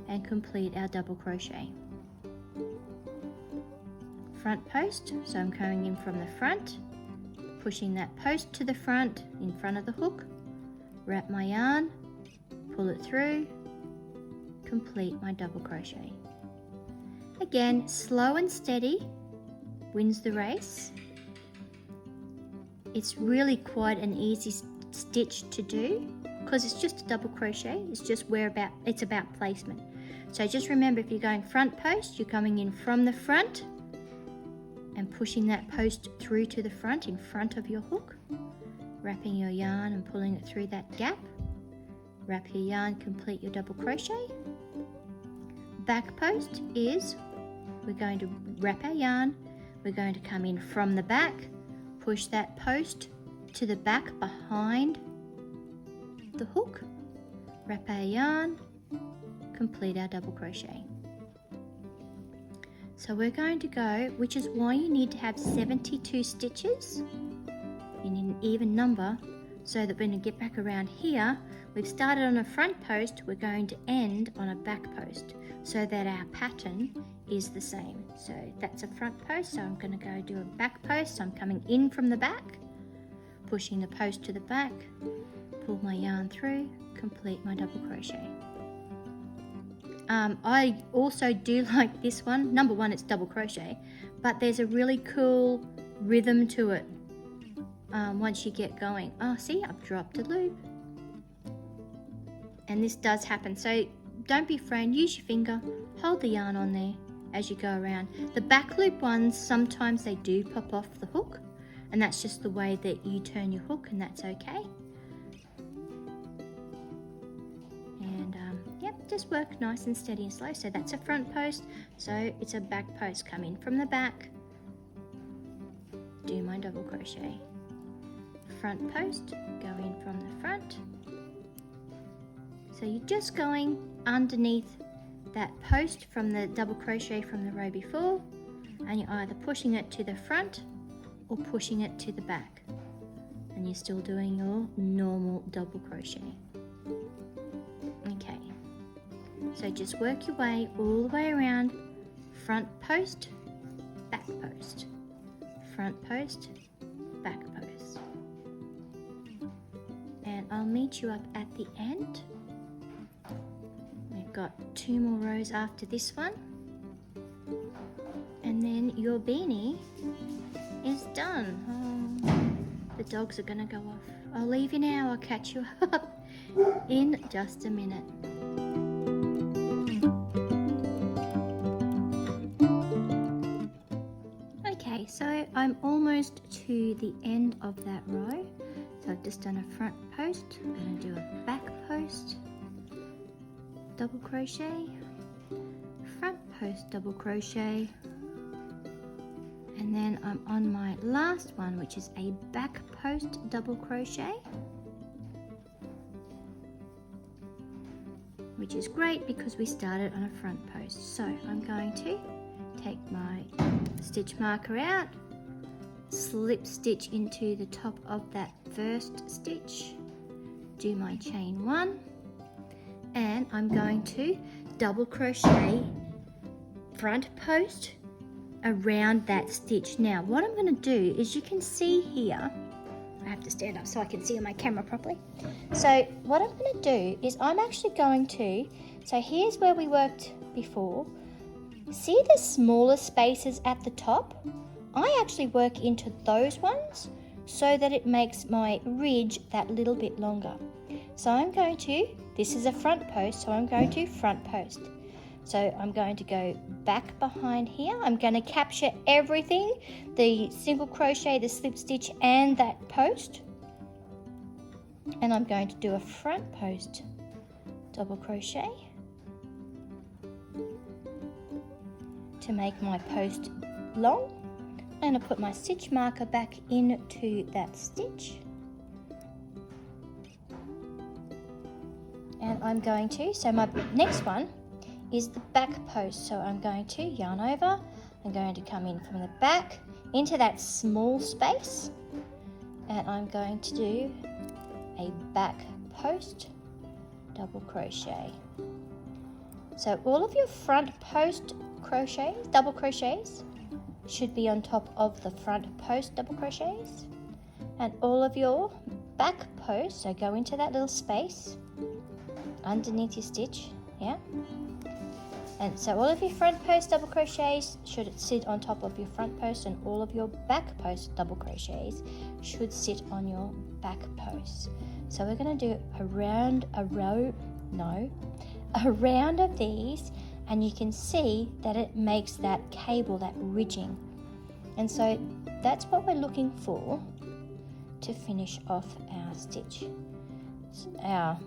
and complete our double crochet. Front post, so I'm coming in from the front, pushing that post to the front in front of the hook, wrap my yarn, pull it through, complete my double crochet. Again, slow and steady wins the race. It's really quite an easy stitch to do because it's just a double crochet. It's just it's about placement. So just remember, if you're going front post, you're coming in from the front and pushing that post through to the front in front of your hook, wrapping your yarn and pulling it through that gap. Wrap your yarn, complete your double crochet. Back post is, we're going to wrap our yarn, we're going to come in from the back, push that post to the back behind the hook, wrap our yarn, complete our double crochet. So we're going to go, which is why you need to have 72 stitches in an even number, so that when you get back around here, we've started on a front post, we're going to end on a back post, so that our pattern is the same. So that's a front post, so I'm going to go do a back post. So I'm coming in from the back, pushing the post to the back, pull my yarn through, complete my double crochet. I also do like this one. Number one, it's double crochet, but there's a really cool rhythm to it once you get going. Oh, see, I've dropped a loop. And this does happen, so don't be afraid, use your finger, hold the yarn on there as you go around. The back loop ones, sometimes they do pop off the hook, and that's just the way that you turn your hook, and that's okay. And yep, just work nice and steady and slow. So that's a front post, so it's a back post. Come in from the back, do my double crochet. Front post, go in from the front. So you're just going underneath that post from the double crochet from the row before, and you're either pushing it to the front or pushing it to the back, and you're still doing your normal double crochet. Okay, so just work your way all the way around. Front post, back post, front post, back post, and I'll meet you up at the end. We've got 2 more rows after this one, and then your beanie is done. Oh, the dogs are gonna go off. I'll leave you now, I'll catch you up in just a minute. Okay, so I'm almost to the end of that row. So I've just done a front post, I'm going to do a back post, double crochet, front post, double crochet, and then I'm on my last one, which is a back post double crochet, which is great because we started on a front post. So I'm going to take my stitch marker out, slip stitch into the top of that first stitch, do my chain 1, and I'm going to double crochet front post around that stitch. Now what I'm going to do is, you can see here, I have to stand up so I can see on my camera properly. So what I'm going to do is, I'm actually going to, so here's where we worked before. See the smaller spaces at the top? I actually work into those ones so that it makes my ridge that little bit longer. So I'm going to, this is a front post, so I'm going to front post. So I'm going to go back behind here. I'm going to capture everything, the single crochet, the slip stitch, and that post. And I'm going to do a front post double crochet to make my post long. I'm going to put my stitch marker back into that stitch, and I'm going to, so my next one is the back post, so I'm going to yarn over, I'm going to come in from the back into that small space, and I'm going to do a back post double crochet. So all of your front post crochets, double crochets, should be on top of the front post double crochets, and all of your back posts, so go into that little space underneath your stitch, yeah, and so all of your front post double crochets should sit on top of your front post, and all of your back post double crochets should sit on your back post. So we're going to do around a row, a round of these, and you can see that it makes that cable, that ridging. And so that's what we're looking for to finish off our stitch, our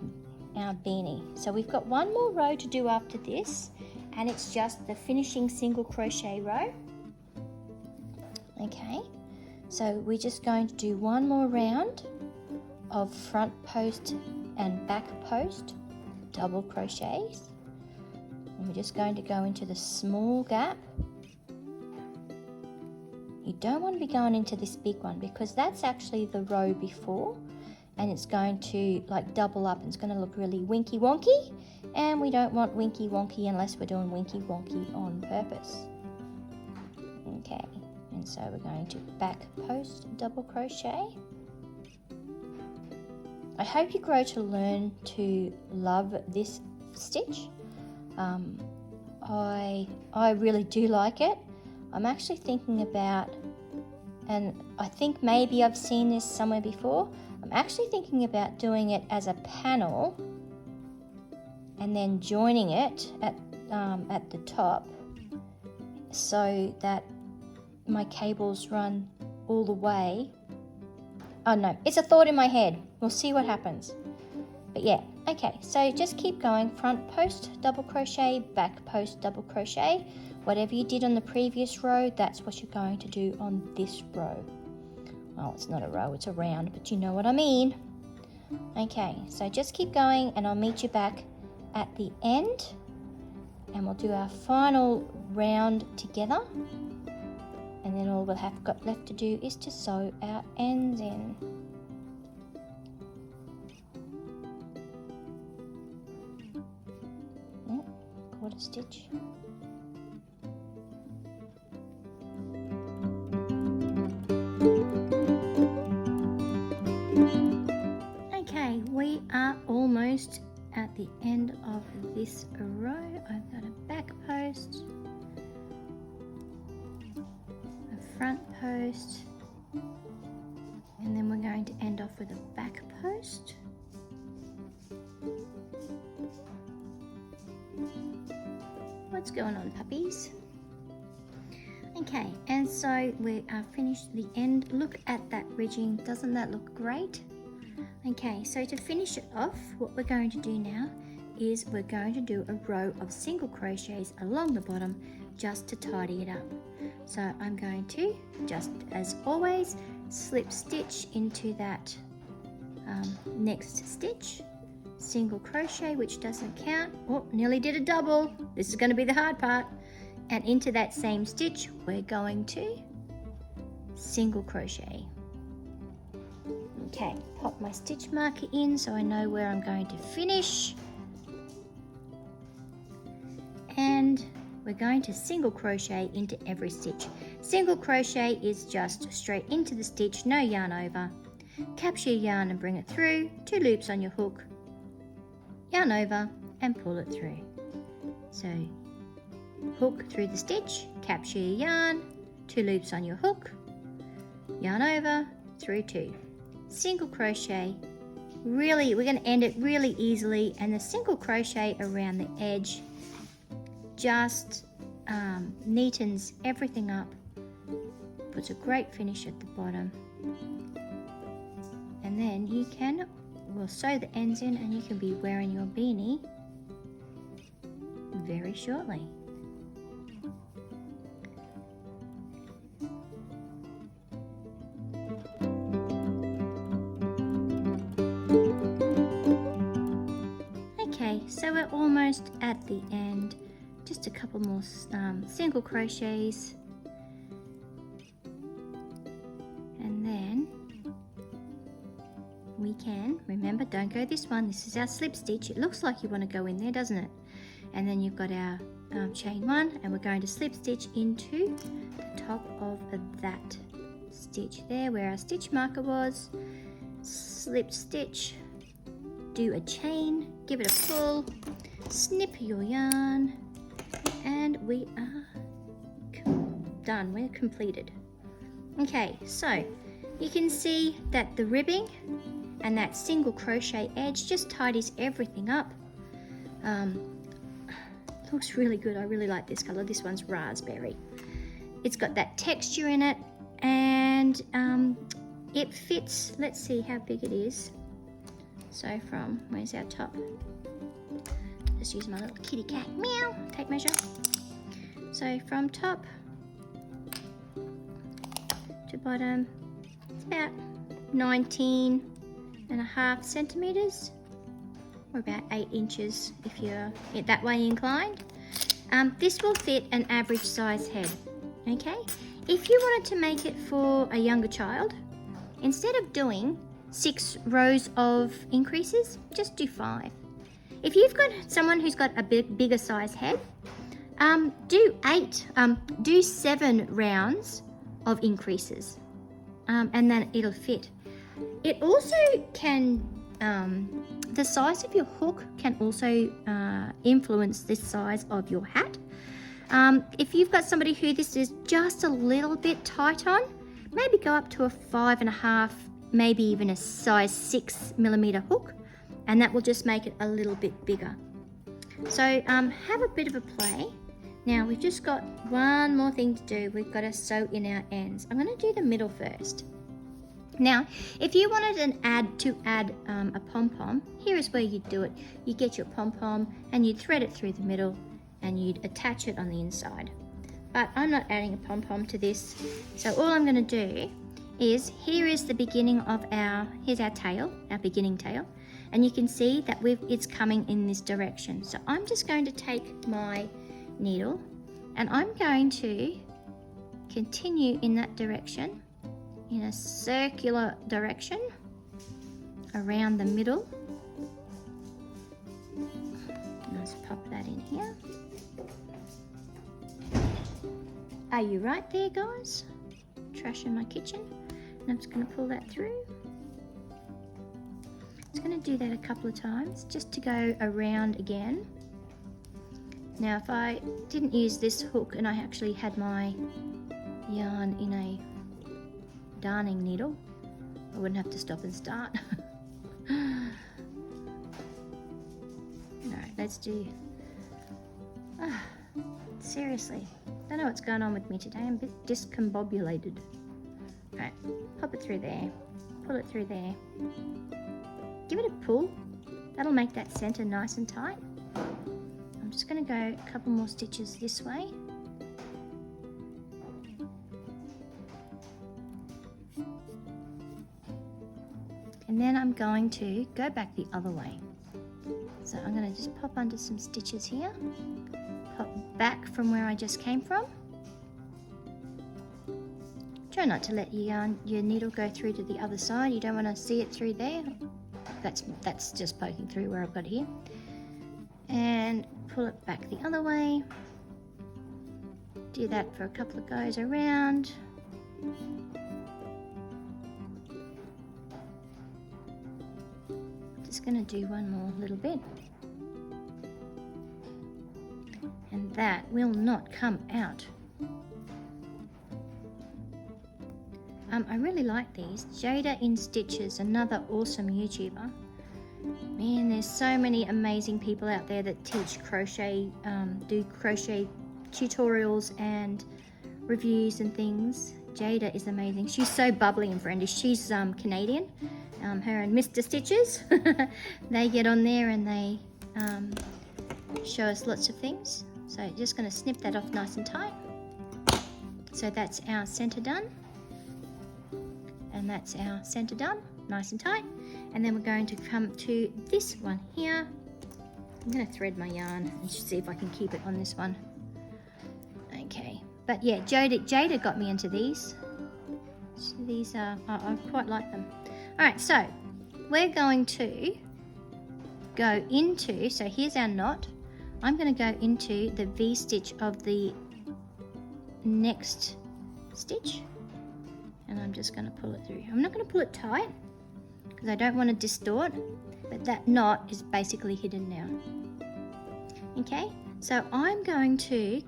beanie. So we've got one more row to do after this, and it's just the finishing single crochet row. Okay, so we're just going to do one more round of front post and back post double crochets, and we're just going to go into the small gap. You don't want to be going into this big one because that's actually the row before, and it's going to like double up and it's going to look really winky wonky, and we don't want winky wonky unless we're doing winky wonky on purpose. Okay, and so we're going to back post double crochet. I hope you grow to learn to love this stitch. I really do like it. I'm actually thinking about, and I think maybe I've seen this somewhere before, I'm actually thinking about doing it as a panel and then joining it at the top so that my cables run all the way. Oh no, it's a thought in my head. We'll see what happens. But yeah, okay, so just keep going. Front post double crochet, back post double crochet. Whatever you did on the previous row, that's what you're going to do on this row. Well, it's not a row, it's a round, but you know what I mean. Okay, so just keep going and I'll meet you back at the end and we'll do our final round together. And then all we'll have got left to do is to sew our ends in. Quarter stitch. Okay, we are almost at the end of this row. I've got a back post, a front post, and then we're going to end off with a back post. What's going on, puppies? Okay, and so we are finished the end. Look at that ridging, doesn't that look great? Okay, so to finish it off, what we're going to do now is we're going to do a row of single crochets along the bottom just to tidy it up. So I'm going to, just as always, slip stitch into that next stitch, single crochet, which doesn't count. Oh, nearly did a double. This is going to be the hard part. And into that same stitch, we're going to single crochet. Okay, pop my stitch marker in so I know where I'm going to finish. And we're going to single crochet into every stitch. Single crochet is just straight into the stitch, no yarn over. Capture your yarn and bring it through, 2 loops on your hook, yarn over and pull it through. So hook through the stitch, capture your yarn, 2 loops on your hook, yarn over, through 2. Single crochet, really, we're going to end it really easily, and the single crochet around the edge just neatens everything up, puts a great finish at the bottom, and then we'll sew the ends in and you can be wearing your beanie very shortly. Okay, so we're almost at the end. Just a couple more single crochets, and then we can, remember, don't go this one, this is our slip stitch. It looks like you want to go in there, doesn't it? And then you've got our chain 1, and we're going to slip stitch into the top of that stitch there where our stitch marker was. Slip stitch, do a chain, give it a pull, snip your yarn, and we are done. We're completed. Okay, so you can see that the ribbing and that single crochet edge just tidies everything up. Looks really good. I really like this colour. This one's raspberry. It's got that texture in it, and it fits. Let's see how big it is. So from, where's our top? Just use my little kitty cat. Meow. Tape measure. So from top to bottom, it's about 19.5 centimetres, or about 8 inches if you're that way inclined. This will fit an average size head, okay? If you wanted to make it for a younger child, instead of doing 6 rows of increases, just do 5. If you've got someone who's got a bigger size head, do 7 rounds of increases, and then it'll fit. It also can, the size of your hook can also influence the size of your hat. If you've got somebody who this is just a little bit tight on, maybe go up to a 5.5, maybe even a size 6mm hook, and that will just make it a little bit bigger. So have a bit of a play. Now we've just got one more thing to do. We've got to sew in our ends. I'm going to do the middle first. Now, if you wanted to add a pom-pom, here is where you'd do it. You get your pom-pom and you'd thread it through the middle and you'd attach it on the inside. But I'm not adding a pom-pom to this. So all I'm going to do is, here is the beginning of here's our tail, our beginning tail. And you can see that it's coming in this direction. So I'm just going to take my needle and I'm going to continue in that direction, in a circular direction around the middle. Let's pop that in here. Are you right there, guys? Trash in my kitchen. And I'm just going to pull that through. Just going to do that a couple of times just to go around again. Now if I didn't use this hook and I actually had my yarn in a darning needle, I wouldn't have to stop and start. Alright, let's do... seriously, I don't know what's going on with me today. I'm a bit discombobulated. Alright, pop it through there, pull it through there. Give it a pull. That'll make that centre nice and tight. I'm just going to go a couple more stitches this way. And then I'm going to go back the other way. So I'm going to just pop under some stitches here. Pop back from where I just came from. Try not to let your needle go through to the other side. You don't want to see it through there. That's just poking through where I've got here. And pull it back the other way. Do that for a couple of goes around. Just going to do one more little bit. And that will not come out. I really like these. Jada in Stitches, another awesome YouTuber. Man, there's so many amazing people out there that teach crochet, do crochet tutorials and reviews and things. Jada is amazing. She's so bubbly and friendly. She's Canadian. Her and Mr. Stitches. They get on there and they show us lots of things. So just going to snip that off nice and tight. So that's our centre done. And that's our centre done, nice and tight. And then we're going to come to this one here. I'm going to thread my yarn and see if I can keep it on this one. Okay, but yeah, Jada got me into these. So these are, I quite like them. All right, so we're going to go into, so here's our knot. I'm going to go into the V-stitch of the next stitch. And I'm just going to pull it through. I'm not going to pull it tight because I don't want to distort, but that knot is basically hidden now. Okay, so I'm going to,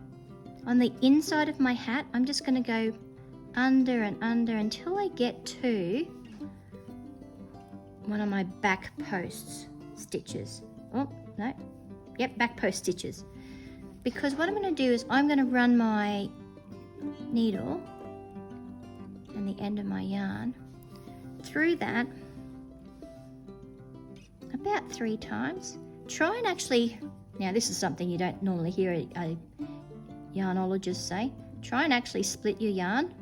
on the inside of my hat, I'm just going to go under and under until I get to one of my back post stitches. Oh, no. Yep, back post stitches. because what I'm going to do is I'm going to run my needle and the end of my yarn through that about 3 times. Try and actually, now this is something you don't normally hear a yarnologist say, try and actually split your yarn,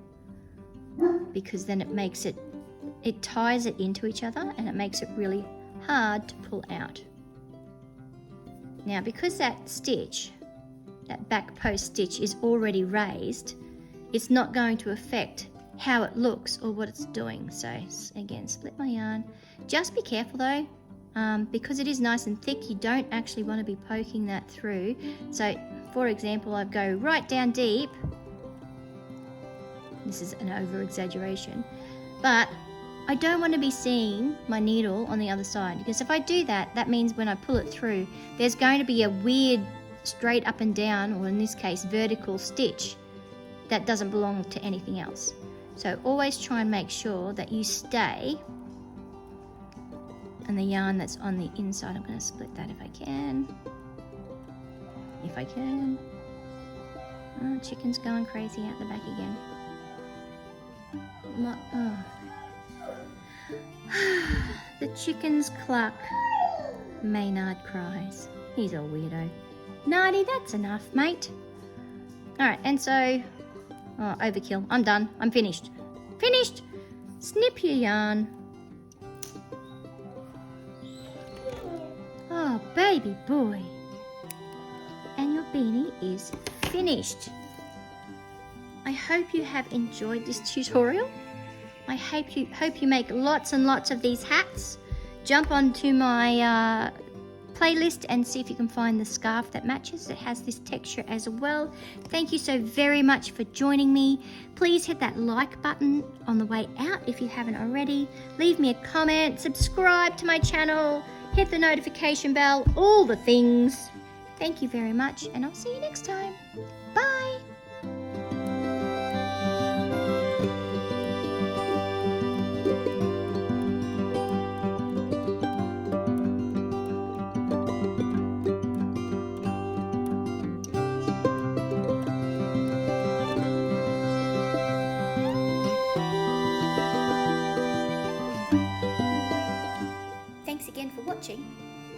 because then it ties it into each other and it makes it really hard to pull out. Now because that stitch, that back post stitch is already raised, it's not going to affect how it looks or what it's doing. So again, split my yarn. Just be careful though, because it is nice and thick, you don't actually want to be poking that through. So for example, I go right down deep. This is an over exaggeration, but I don't want to be seeing my needle on the other side, because if I do that, that means when I pull it through, there's going to be a weird straight up and down, or in this case vertical stitch that doesn't belong to anything else. So always try and make sure that you stay and the yarn that's on the inside. I'm going to split that if I can. Oh, chicken's going crazy out the back again. The chickens cluck. Maynard cries. He's a weirdo. Nardy, that's enough, mate. Alright, and so... Oh, overkill. I'm done. I'm finished. Finished! Snip your yarn. Oh, baby boy. And your beanie is finished. I hope you have enjoyed this tutorial. I hope you make lots and lots of these hats. Jump onto my playlist and see if you can find the scarf that matches. It has this texture as well. Thank you so very much for joining me. Please hit that like button on the way out if you haven't already. Leave me a comment, subscribe to my channel, hit the notification bell, all the things. Thank you very much, and I'll see you next time. Bye! Thanks again for watching.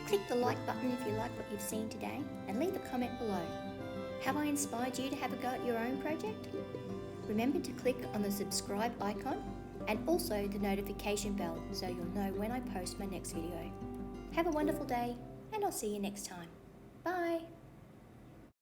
Click the like button if you like what you've seen today, and leave a comment below. Have I inspired you to have a go at your own project? Remember to click on the subscribe icon and also the notification bell so you'll know when I post my next video. Have a wonderful day, and I'll see you next time. Bye!